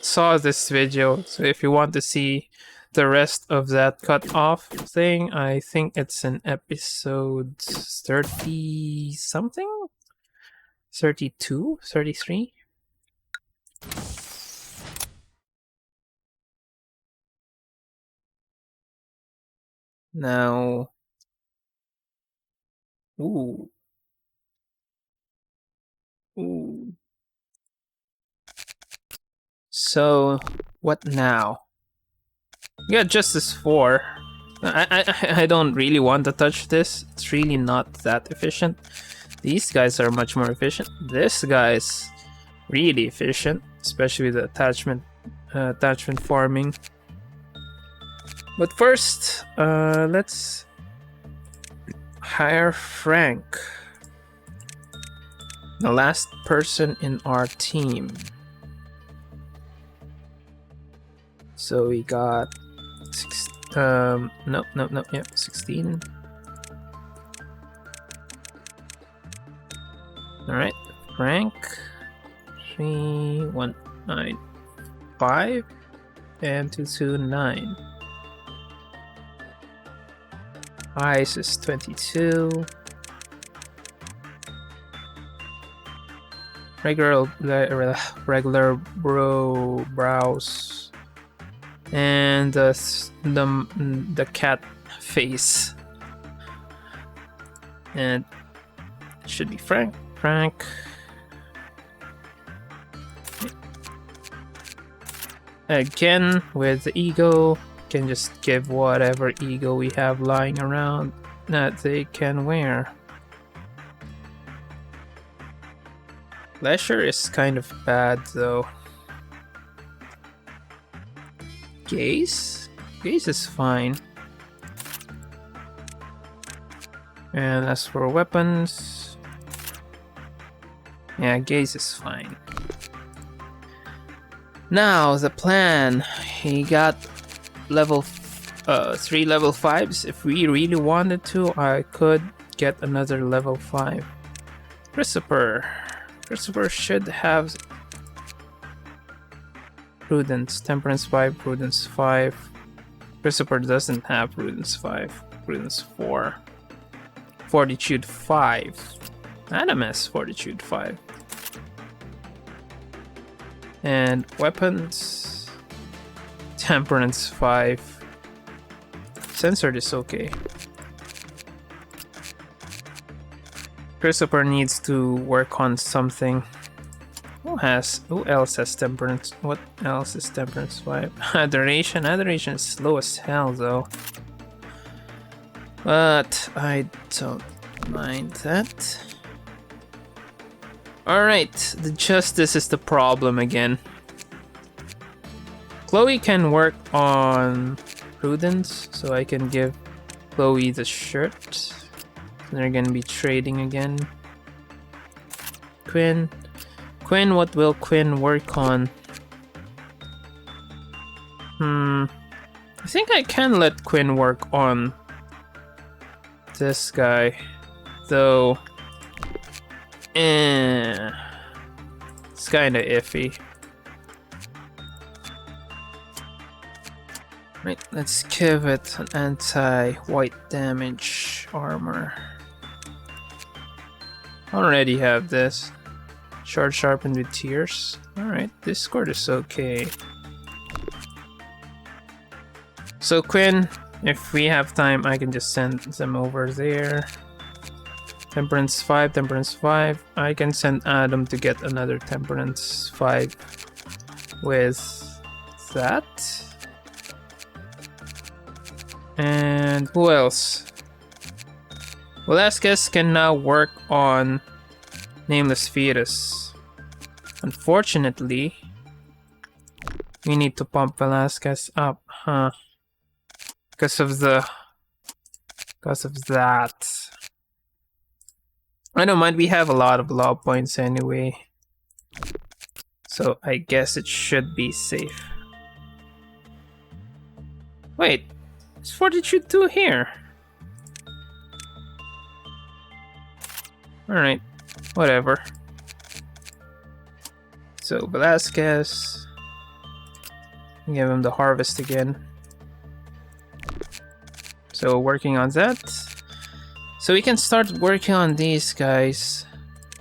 A: saw this video, so if you want to see the rest of that cut off thing, I think it's in episode 30 something? 32? 33? Now, ooh. So, what now? Yeah, Justice 4. I don't really want to touch this. It's really not that efficient. These guys are much more efficient. This guy's really efficient, especially with the attachment farming. But first, let's hire Frank, the last person in our team. So we got 16. 16. Alright, Frank 3195 and 229. Ice is 22. Regular brows. And the cat face. And it should be Frank. Frank. Again, with the ego, can just give whatever ego we have lying around that they can wear. Leisure is kind of bad though. Gaze? Gaze is fine. And as for weapons, yeah, gaze is fine. Now the plan. He got level 3 level 5s. If we really wanted to, I could get another level 5. Christopher. Christopher should have Prudence. Temperance 5, Prudence 5. Christopher doesn't have Prudence 5. Prudence 4. Fortitude 5. Adam has Fortitude 5. And weapons, Temperance 5. Censored is okay. Christopher needs to work on something. Who else has Temperance? What else is Temperance 5? Adoration. Adoration is slow as hell though. But I don't mind that. Alright, the justice is the problem again. Chloe can work on Prudence, so I can give Chloe the shirt. They're gonna be trading again. Quinn. Quinn, what will Quinn work on? I think I can let Quinn work on this guy, though. It's kinda iffy. Right, let's give it an anti-white damage armor. Already have this. Shard sharpened with tears. Alright, this score is okay. So Quinn, if we have time, I can just send them over there. Temperance 5, Temperance 5. I can send Adam to get another Temperance 5 with that. And who else? Velasquez can now work on Nameless Fetus. Unfortunately, we need to pump Velasquez up, huh? Because of that. I don't mind, we have a lot of law points anyway. So I guess it should be safe. Wait, it's Fortitude 2 here. Alright, whatever. So Velasquez, give him the harvest again. So working on that. So we can start working on these guys.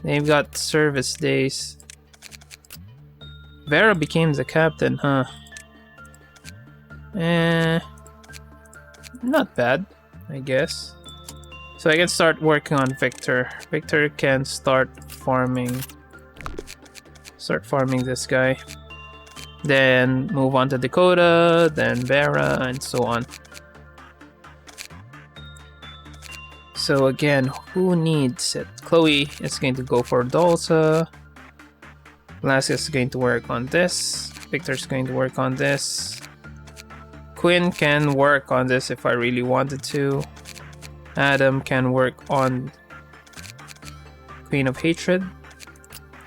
A: They've got service days. Vera became the captain, huh? Not bad, I guess. So I can start working on Victor. Victor can start farming this guy. Then move on to Dakota, then Vera, and so on. So again, who needs it? Chloe is going to go for Dolsa. Velasquez is going to work on this. Victor's going to work on this. Quinn can work on this if I really wanted to. Adam can work on Queen of Hatred.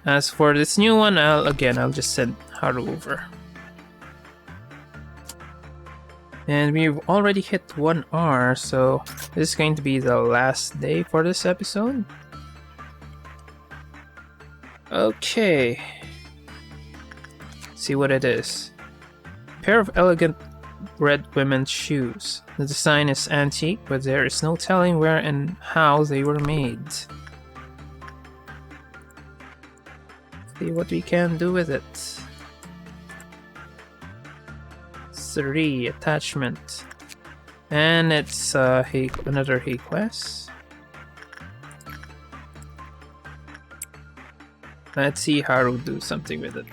A: As for this new one, I'll just send Haru over. And we've already hit 1 hour, so this is going to be the last day for this episode. Okay. See what it is. A pair of elegant red women's shoes. The design is antique, but there is no telling where and how they were made. See what we can do with it. 3. Attachment. And it's another hay quest. Let's see Haru do something with it.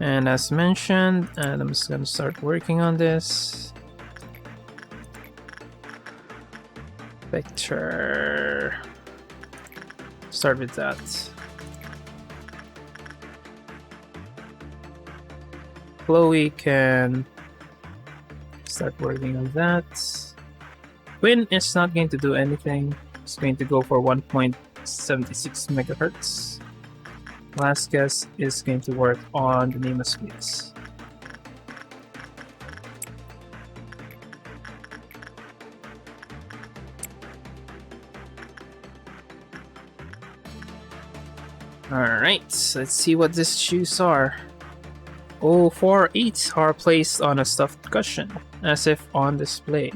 A: And as mentioned, I'm just gonna start working on this. Vector. Start with that. Chloe can start working on that. Quinn is not going to do anything. It's going to go for 1.76 megahertz. Velasquez is going to work on the Nemo Space. Alright, let's see what these shoes are. Oh, 4 8 are placed on a stuffed cushion, as if on display.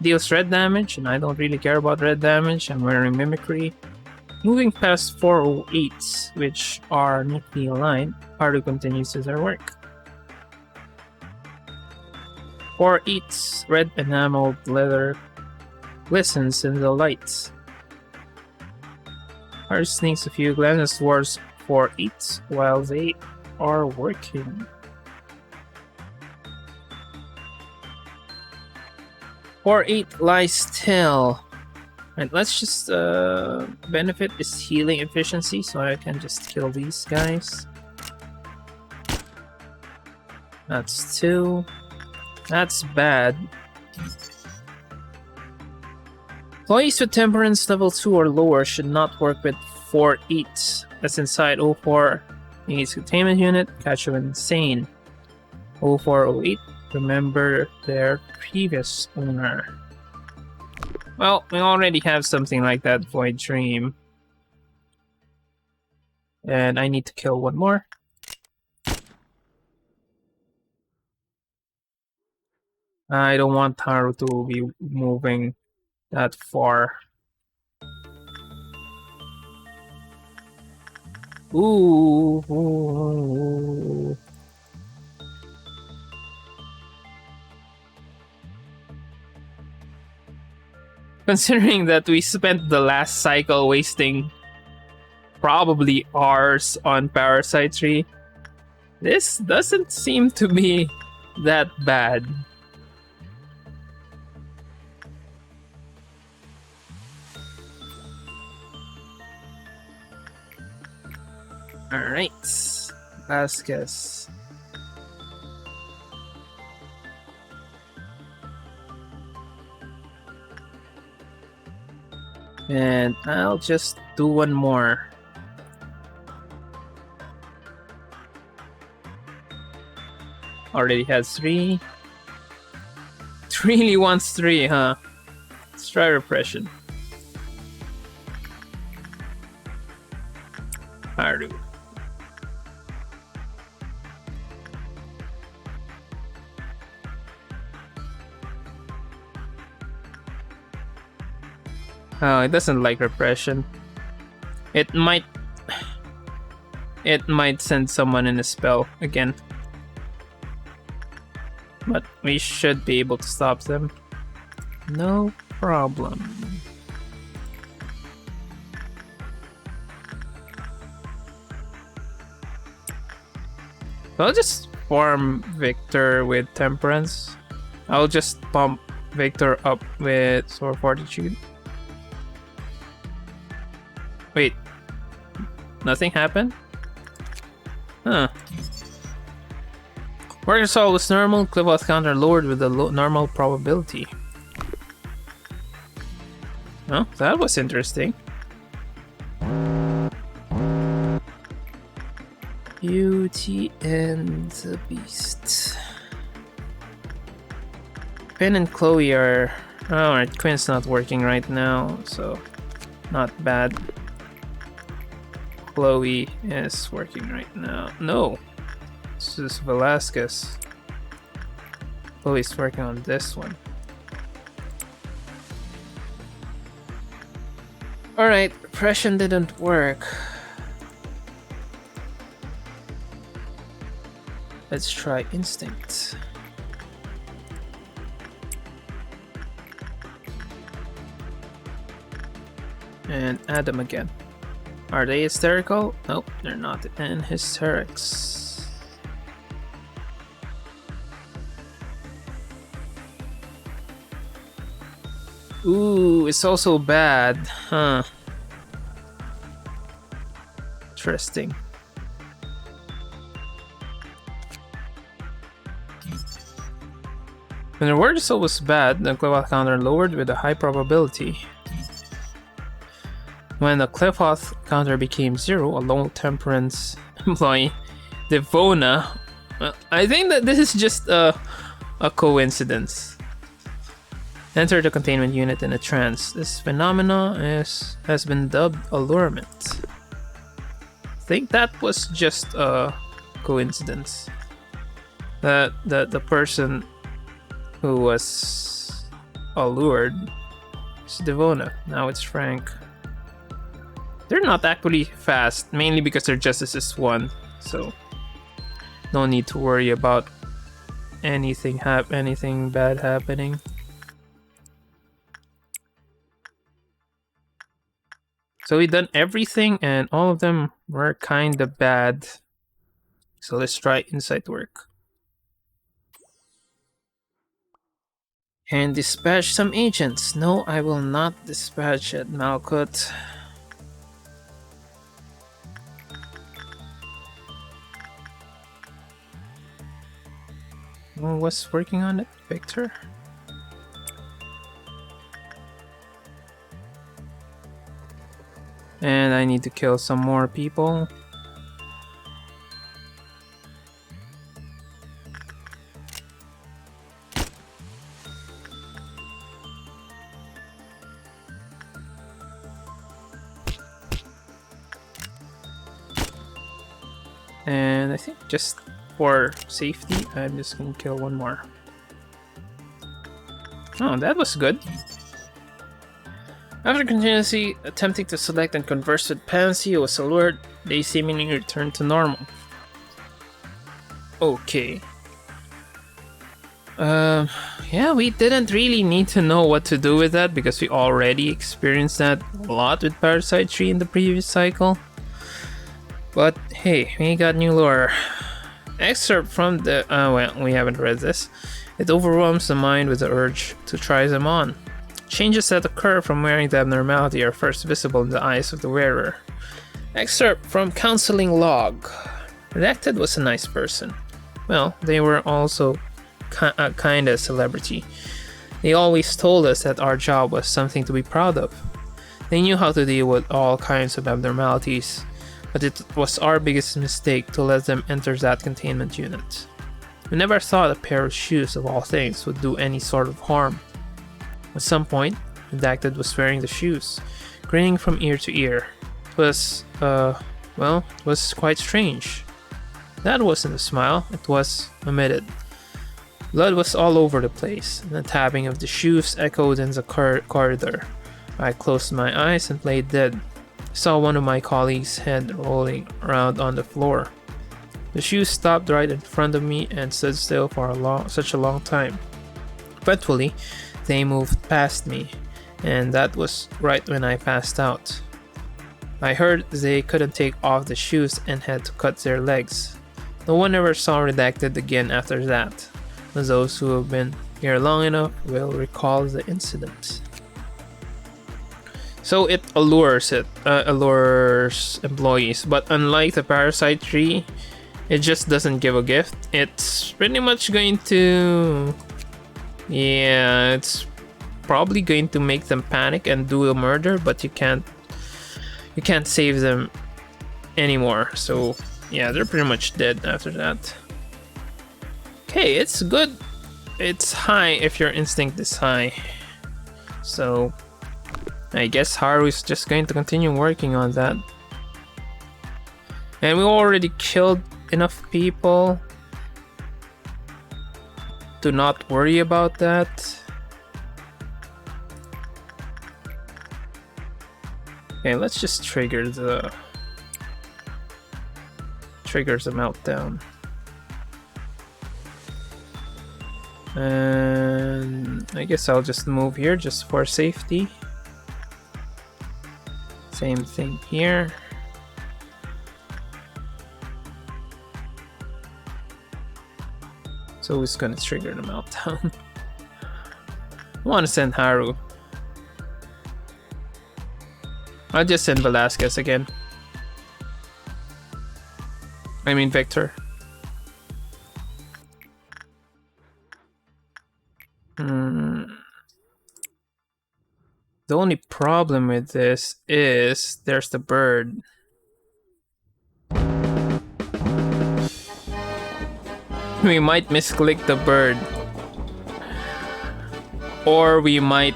A: Deals red damage, and I don't really care about red damage. I'm wearing Mimicry. Moving past 408s, which are neatly aligned, Haru continues with her work. 4/8's red enameled leather glistens in the light. Haru sneaks a few glances towards 4/8 while they are working. 4/8 lies still. Right, let's just benefit is healing efficiency, so I can just kill these guys. That's 2. That's bad. Employees with temperance level 2 or lower should not work with 4/8. That's inside 04. Needs containment unit, catch you insane. 0408. Remember their previous owner. Well, we already have something like that, Void Dream. And I need to kill one more. I don't want Haru to be moving that far. Ooh. Considering that we spent the last cycle wasting probably hours on parasitery, this doesn't seem to be that bad. Alright, Vasquez. And I'll just do one more. Already has 3. It really wants 3, huh? Let's try repression. Haru. Oh, it doesn't like repression. It might send someone in a spell again. But we should be able to stop them. No problem. So I'll just farm Victor with Temperance. I'll just pump Victor up with Sword Fortitude. Wait, nothing happened? Huh. Work result was normal, Clipboard counter lowered with a normal probability. Oh, that was interesting. Beauty and the Beast. Quinn and Chloe are... Alright, Quinn's not working right now, so not bad. Chloe is working right now. No, this is Velasquez. Chloe's working on this one. Alright, repression didn't work. Let's try instinct. and add them again. Are they hysterical? Nope, they're not in hysterics. Ooh, it's also bad, huh? Interesting. When the word is always bad, the Cliff Oath counter lowered with a high probability. When the Cliff Oath counter became 0, a low temperance employee, Devona. Well, I think that this is just a coincidence. Enter the containment unit in a trance. This phenomena has been dubbed allurement. I think that was just a coincidence. That the person who was allured is Devona. Now it's Frank. They're not actually fast, mainly because their justice is 1, so no need to worry about anything bad happening. So we done everything, and all of them were kinda bad. So let's try insight work. And dispatch some agents. No, I will not dispatch at Malkuth. Who was working on it? Victor? And I need to kill some more people. And I think just for safety, I'm just gonna kill one more. Oh, that was good. After continuously attempting to select and converse with Pansy, who was allured, they seemingly returned to normal. Okay. Yeah, we didn't really need to know what to do with that because we already experienced that a lot with Parasite 3 in the previous cycle. But hey, we got new lore. Excerpt from the... well, we haven't read this. It overwhelms the mind with the urge to try them on. Changes that occur from wearing the abnormality are first visible in the eyes of the wearer. Excerpt from Counseling Log. Redacted was a nice person. Well, they were also kinda a celebrity. They always told us that our job was something to be proud of. They knew how to deal with all kinds of abnormalities, but it was our biggest mistake to let them enter that containment unit. We never thought a pair of shoes, of all things, would do any sort of harm. At some point, Redacted was wearing the shoes, grinning from ear to ear. It was, well, it was quite strange. That wasn't a smile, it was omitted. Blood was all over the place, and the tapping of the shoes echoed in the corridor. I closed my eyes and played dead. I saw one of my colleagues' head rolling around on the floor. The shoes stopped right in front of me and stood still for such a long time. Eventually, they moved past me, and that was right when I passed out. I heard they couldn't take off the shoes and had to cut their legs. No one ever saw Redacted again after that. Those who have been here long enough will recall the incident. So it allures employees, but unlike the Parasite 3, it just doesn't give a gift. It's pretty much going to... yeah, it's probably going to make them panic and do a murder, but you can't save them anymore. So yeah, they're pretty much dead after that. Okay, it's good. It's high if your instinct is high. So I guess Haru's just going to continue working on that. And we already killed enough people to not worry about that. Okay, let's just trigger the meltdown. And I guess I'll just move here just for safety. Same thing here. So it's gonna trigger the meltdown. I want to send Haru. I'll just send Velasquez again. I mean Victor. The only problem with this is there's the bird. We might misclick the bird. Or we might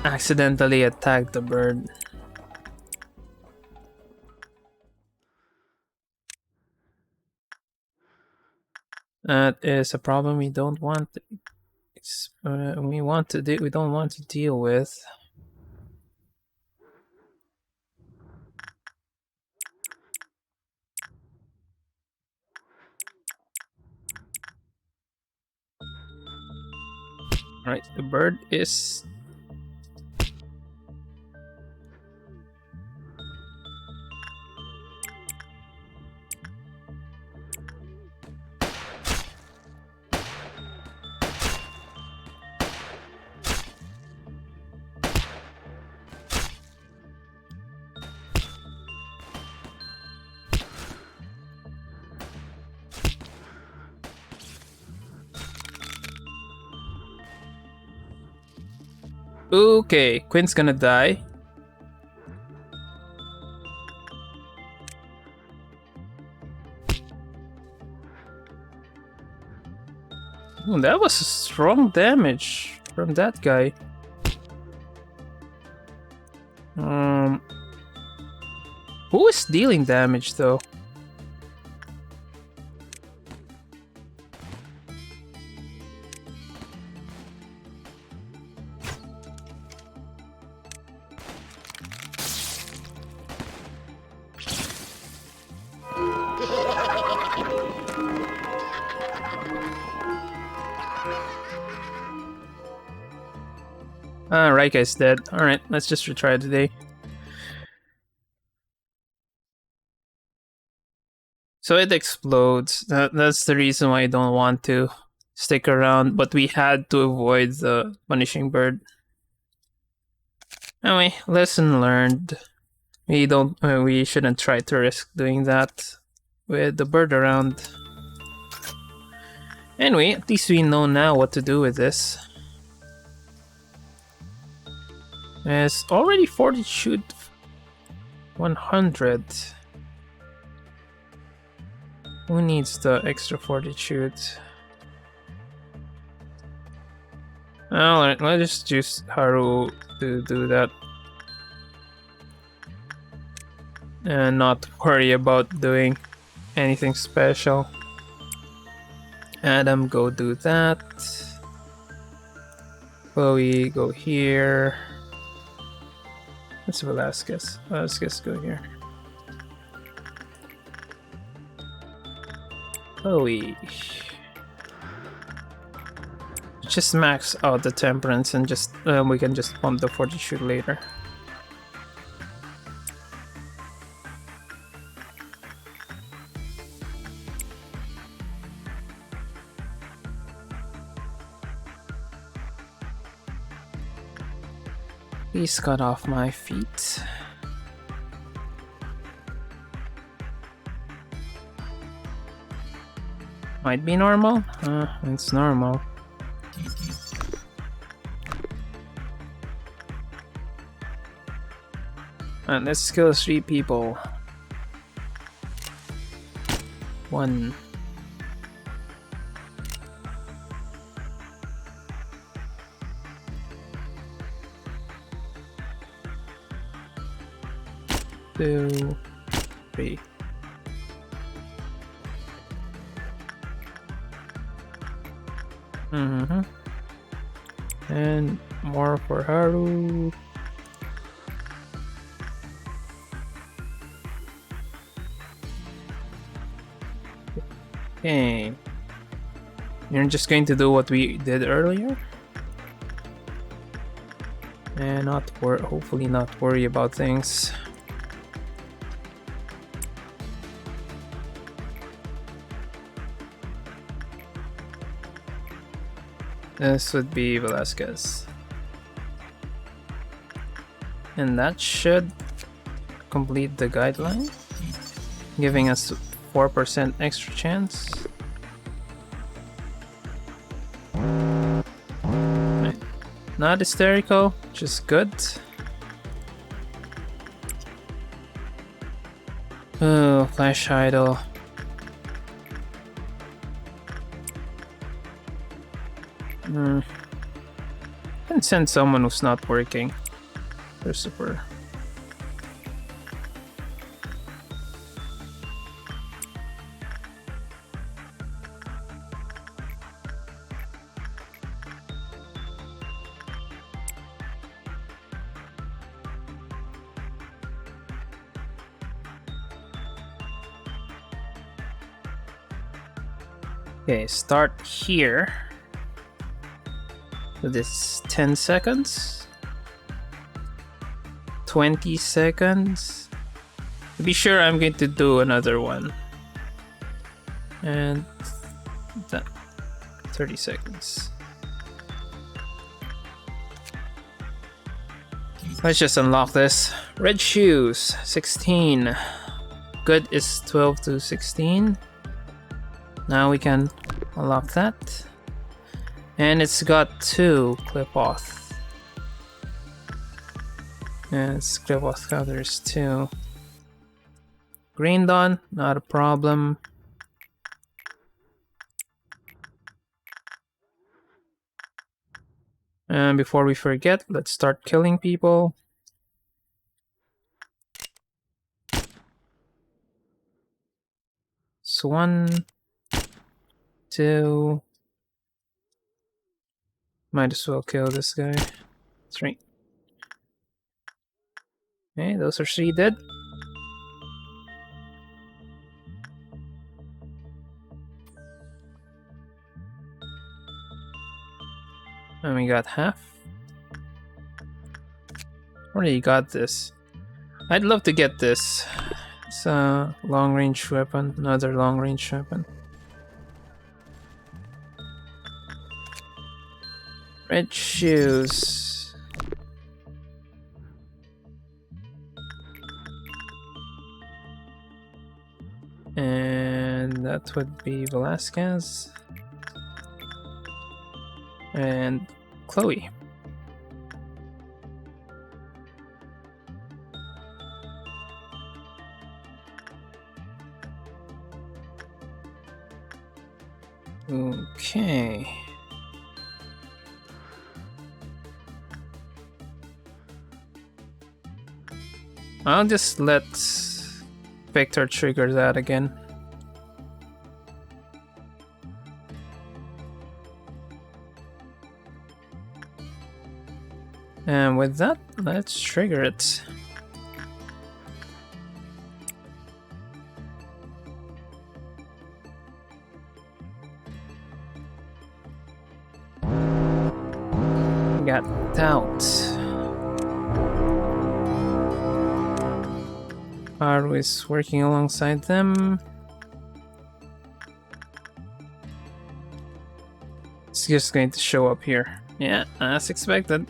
A: accidentally attack the bird. That is a problem we don't want. We don't want to deal with. Right, the bird is. Okay, Quinn's gonna die. Oh, that was strong damage from that guy. Who is dealing damage though? Right guy's dead. Alright, let's just retry today. So it explodes. That's the reason why I don't want to stick around, but we had to avoid the punishing bird. Anyway, lesson learned. We shouldn't try to risk doing that with the bird around. Anyway, at least we know now what to do with this. It's already fortitude 100. Who needs the extra fortitude? Alright, let's just use Haru to do that. And not worry about doing anything special. Adam, go do that. Chloe, go here. That's Velasquez. Velasquez, go here. Chloe. Just max out the temperance and just we can just pump the fortitude later. Please cut off my feet. Might be normal? It's normal. And let's kill 3 people. 1. 2, 3. And more for Haru. Okay. You're just going to do what we did earlier? And hopefully not worry about things. This would be Velasquez. And that should complete the guideline, giving us 4% extra chance. Right. Not hysterical, just good. Oh, Flash Idol. Can send someone who's not working. Christopher. Okay, start here. So this 10 seconds. 20 seconds. To be sure, I'm going to do another one. And that 30 seconds. Let's just unlock this. Red shoes, 16. Good is 12 to 16. Now we can unlock that. And it's got 2 clip-off. And it's clip-off counters too. Green Dawn, not a problem. And before we forget, let's start killing people. So 1, 2. Might as well kill this guy. 3. Okay, those are 3 dead. And we got half. Already got this. I'd love to get this. It's a long-range weapon. Another long-range weapon. Red shoes. And that would be Velasquez. And Chloe. Okay. I'll just let Victor trigger that again. And with that, let's trigger it. Got out. Haru is working alongside them. It's just going to show up here. Yeah, as expected.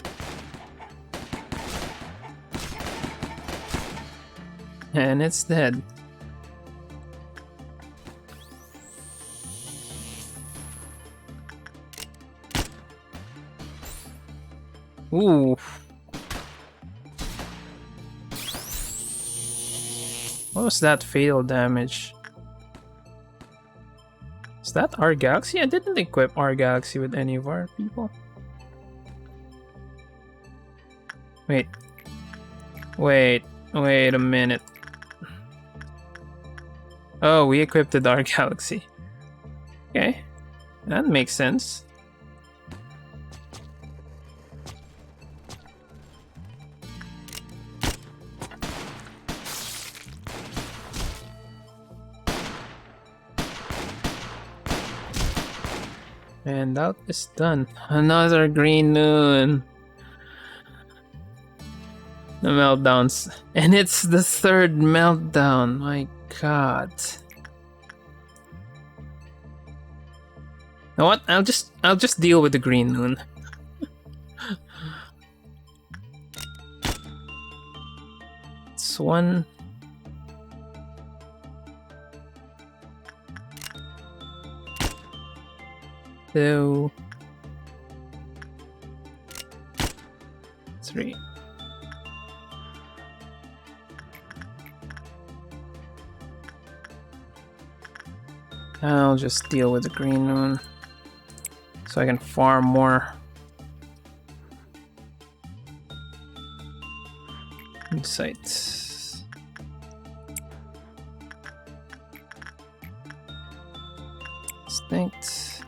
A: And it's dead. Ooh. What was that fatal damage? Is that our Galaxy? I didn't equip our Galaxy with any of our people. Wait a minute. Oh, we equipped our Galaxy. Okay, that makes sense. And that is done. Another green noon. The meltdowns. And it's the 3rd meltdown. My god. Know what? I'll just deal with the green moon. It's 1, 2, 3. I'll just deal with the green moon so I can farm more insights. Instinct.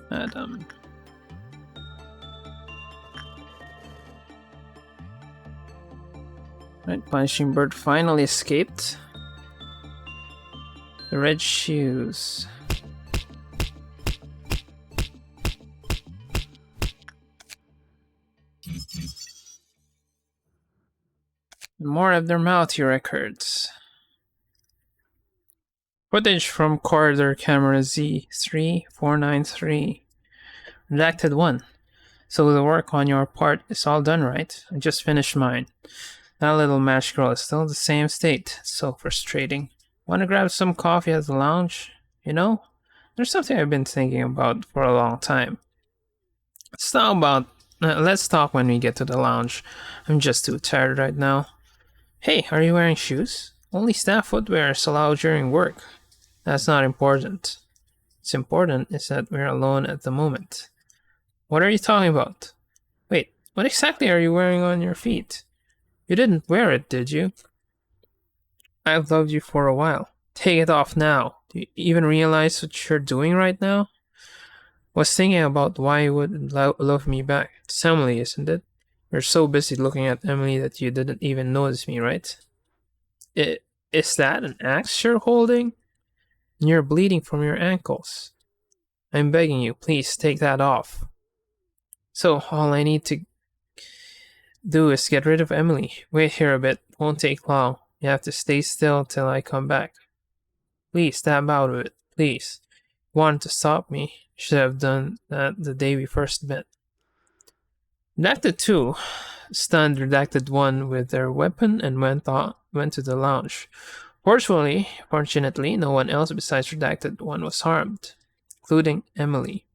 A: Adam. Right, Punishing Bird finally escaped. The red shoes. More abnormality records. Footage from corridor camera Z3493. Redacted 1. So the work on your part is all done, right? I just finished mine. That little match girl is still in the same state. It's so frustrating. Wanna grab some coffee at the lounge? You know, there's something I've been thinking about for a long time. Let's talk when we get to the lounge. I'm just too tired right now. Hey, are you wearing shoes? Only staff footwear is allowed during work. That's not important. What's important is that we're alone at the moment. What are you talking about? Wait, what exactly are you wearing on your feet? You didn't wear it, did you? I've loved you for a while. Take it off now. Do you even realize what you're doing right now? Was thinking about why you wouldn't love me back. It's Emily, isn't it? You're so busy looking at Emily that you didn't even notice me, right? Is that an axe you're holding? You're bleeding from your ankles. I'm begging you, please take that off. So, all I need to do is get rid of Emily. Wait here a bit. Won't take long. You have to stay still till I come back. Please, snap out of it. Please. You wanted to stop me. Should have done that the day we first met. Redacted 2 stunned Redacted 1 with their weapon and went to the lounge. Fortunately, no one else besides Redacted 1 was harmed, including Emily.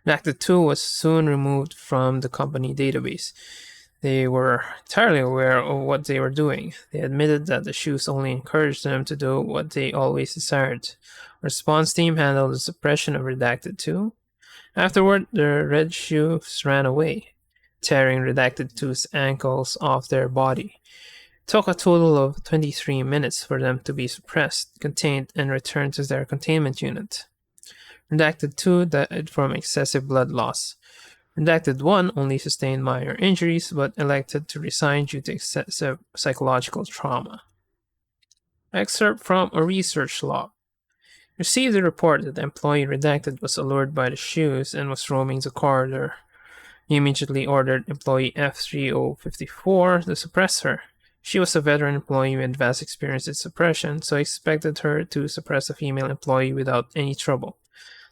A: Redacted 2 was soon removed from the company database. They were entirely aware of what they were doing. They admitted that the shoes only encouraged them to do what they always desired. Response team handled the suppression of Redacted 2. Afterward, the red shoes ran away, tearing Redacted 2's ankles off their body. It took a total of 23 minutes for them to be suppressed, contained, and returned to their containment unit. Redacted 2 died from excessive blood loss. Redacted 1 only sustained minor injuries, but elected to resign due to excessive psychological trauma. Excerpt from a research log. Received a report that the employee Redacted was allured by the shoes and was roaming the corridor. He immediately ordered employee F3054 to suppress her. She was a veteran employee with vast experience in suppression, so he expected her to suppress a female employee without any trouble.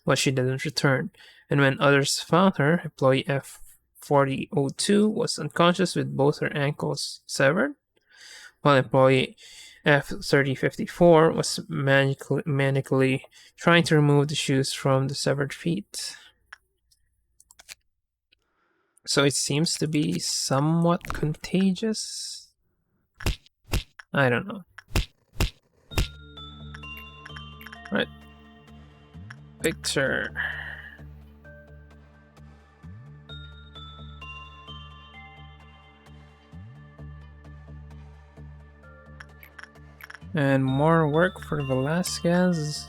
A: But she didn't return, and when others found her, employee F4002 was unconscious with both her ankles severed, while employee F3054 was manically trying to remove the shoes from the severed feet. So it seems to be somewhat contagious? I don't know. Right. Picture. And more work for Velasquez.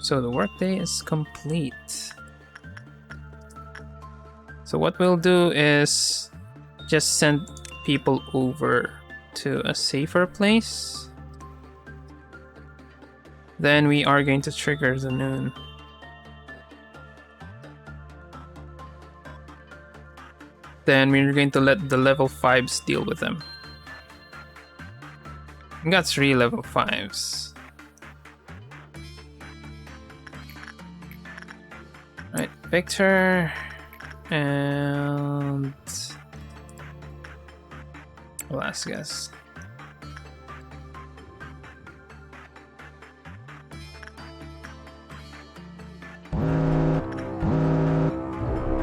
A: So the workday is complete. So what we'll do is just send people over to a safer place. Then we are going to trigger the noon. then we're going to let the level 5s deal with them. We got 3 level 5s. Right, Victor and Velasquez.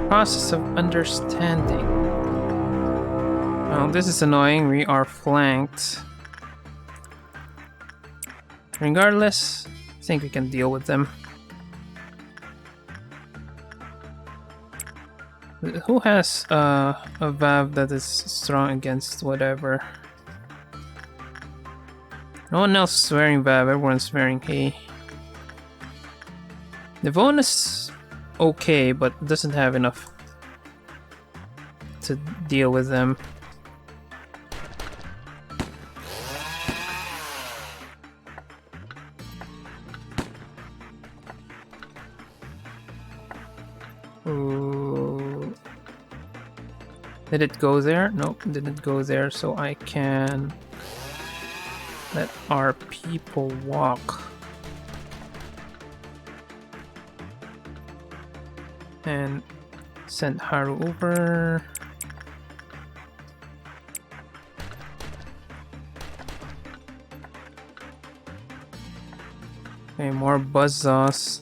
A: Process of understanding. Oh, this is annoying. We are flanked. Regardless, I think we can deal with them. Who has a valve that is strong against whatever? No one else is wearing valve, everyone's wearing hay. Devon is okay, but doesn't have enough to deal with them. Ooh. Did it go there? Nope, didn't go there, so I can let our people walk. And send Haru over. Okay, more buzzsaws.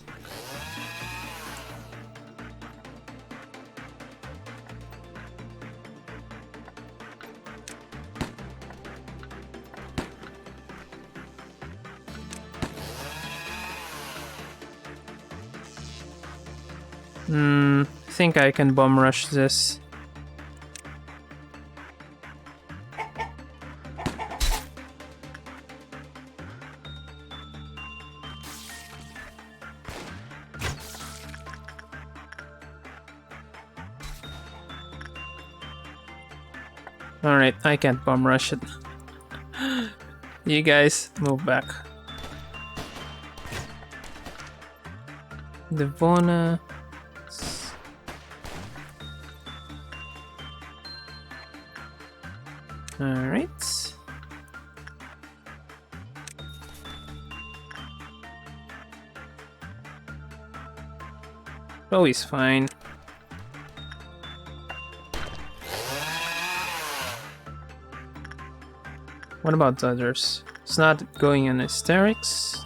A: I think I can bomb rush this. Alright, I can't bomb rush it. You guys, move back. Devona. Alright. Oh, he's fine. What about the others? It's not going in hysterics.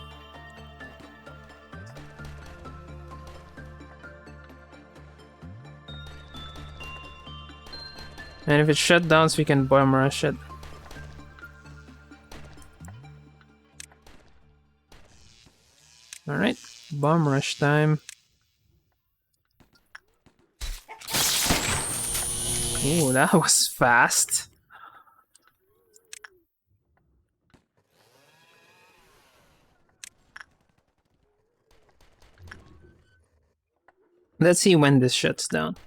A: And if it shut down, we can bomb rush it. Alright, bomb rush time. Ooh, that was fast. Let's see when this shuts down.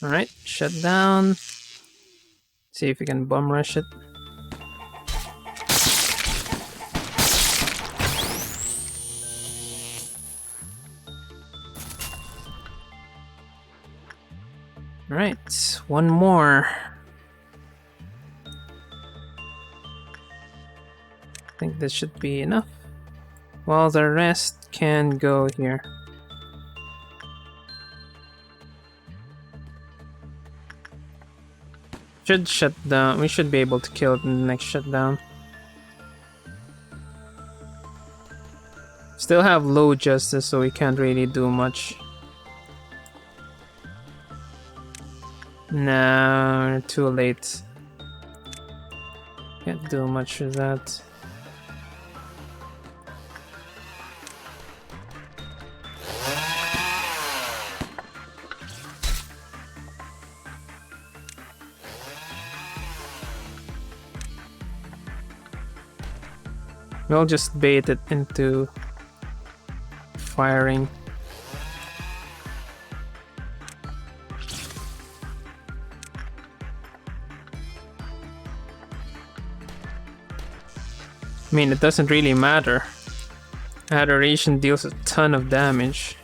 A: Alright, shut down. See if we can bomb rush it. Alright, one more. I think this should be enough. Well, the rest can go here. Should shut down. We should be able to kill it in the next shutdown. Still have low justice, so we can't really do much. No, too late. Can't do much with that. We'll just bait it into firing. I mean, it doesn't really matter. Adoration deals a ton of damage.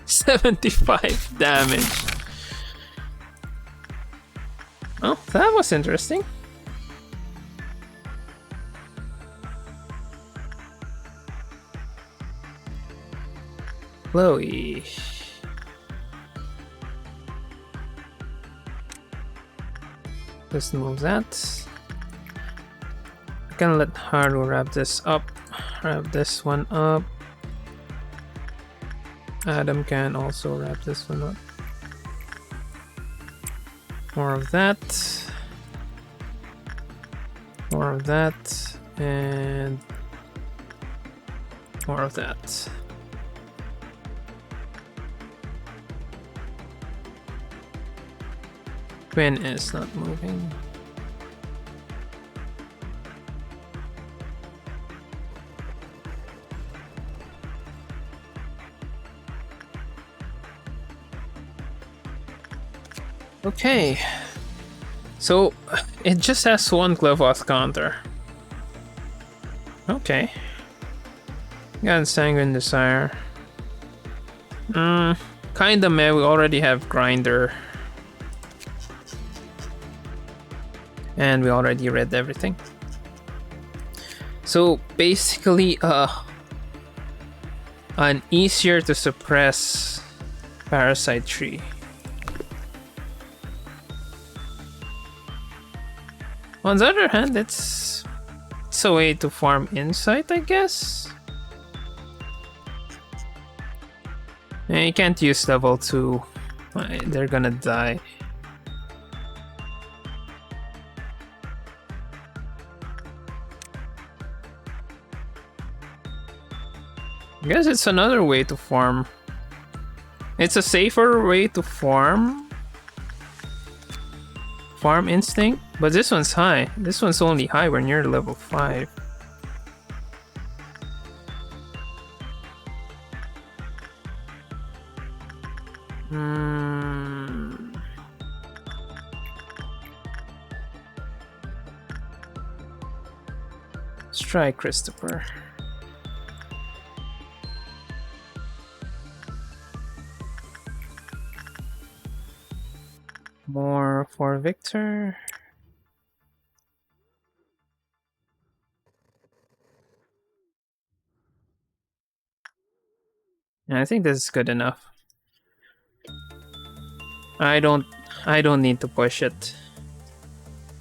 A: 75 damage. Oh, that was interesting. Chloe. Just move that. I can let Haru wrap this up. Wrap this one up. Adam can also wrap this one up. More of that. More of that. And more of that. Quinn is not moving. Okay. So, it just has one Glevoth counter. Okay. Got Sanguine Desire. Kinda meh, we already have Grinder. And we already read everything. So basically, an easier to suppress parasite tree. On the other hand, it's a way to farm insight, I guess. And you can't use level 2. They're gonna die. I guess it's another way to farm. It's a safer way to farm. Farm instinct, but this one's high. This one's only high when you're level 5. Let's try Christopher. More for Victor. Yeah, I think this is good enough. I don't need to push it.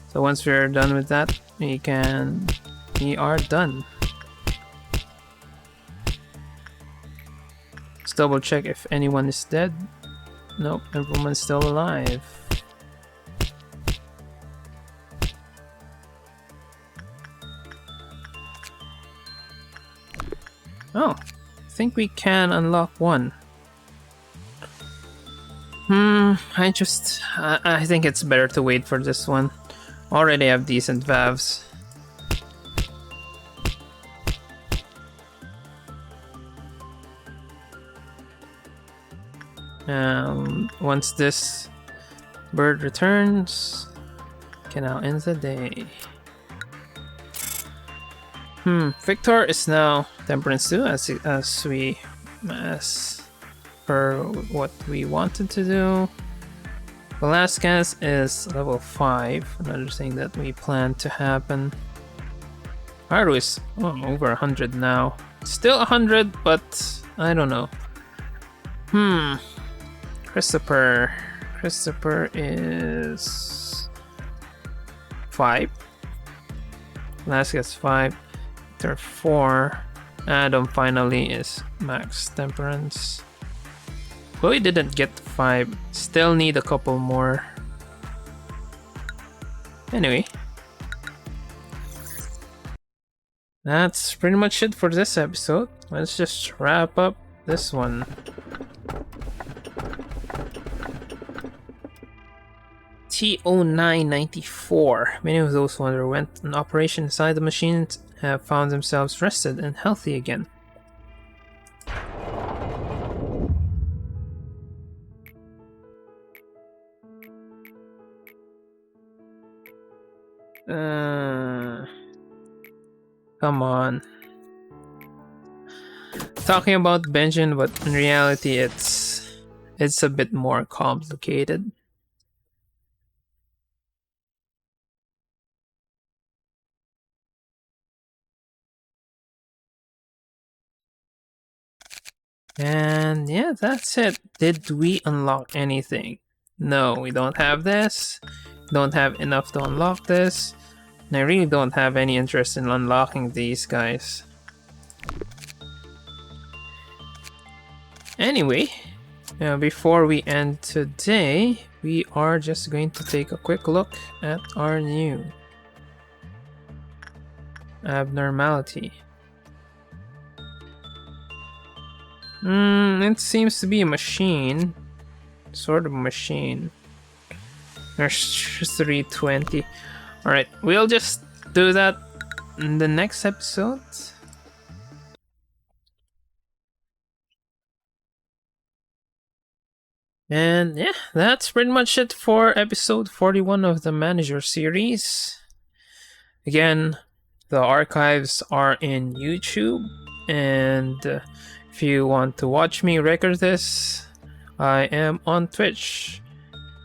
A: So once we're done with that, we are done. Let's double check if anyone is dead. Nope, everyone's still alive. Oh, I think we can unlock one. I think it's better to wait for this one. Already have decent valves. Once this bird returns, can now end the day. Victor is now Temperance 2 as per what we wanted to do. Velasquez is level 5, another thing that we plan to happen. Haru is over 100 now. Still 100, but I don't know. Christopher is 5. Velasquez 5. Victor 4. Adam finally is max Temperance. Chloe didn't get 5. Still need a couple more. Anyway. That's pretty much it for this episode. Let's just wrap up this one. T0994. Many of those who underwent an operation inside the machines have found themselves rested and healthy again. Come on. Talking about Benjamin, but in reality, it's a bit more complicated. And yeah, that's it. Did we unlock anything? No, we don't have this. Don't have enough to unlock this. And I really don't have any interest in unlocking these guys. Anyway, before we end today, we are just going to take a quick look at our new abnormality. It seems to be a machine. Sort of a machine. There's 320. Alright, we'll just do that in the next episode. And yeah, that's pretty much it for episode 41 of the Manager series. Again, the archives are in YouTube, and if you want to watch me record this, I am on Twitch.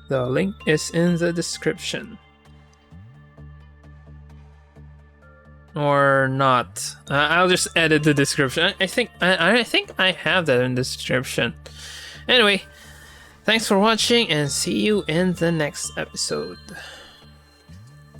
A: The link is in the description. Or not. I'll just edit the description. I think I have that in the description. Anyway, thanks for watching and see you in the next episode.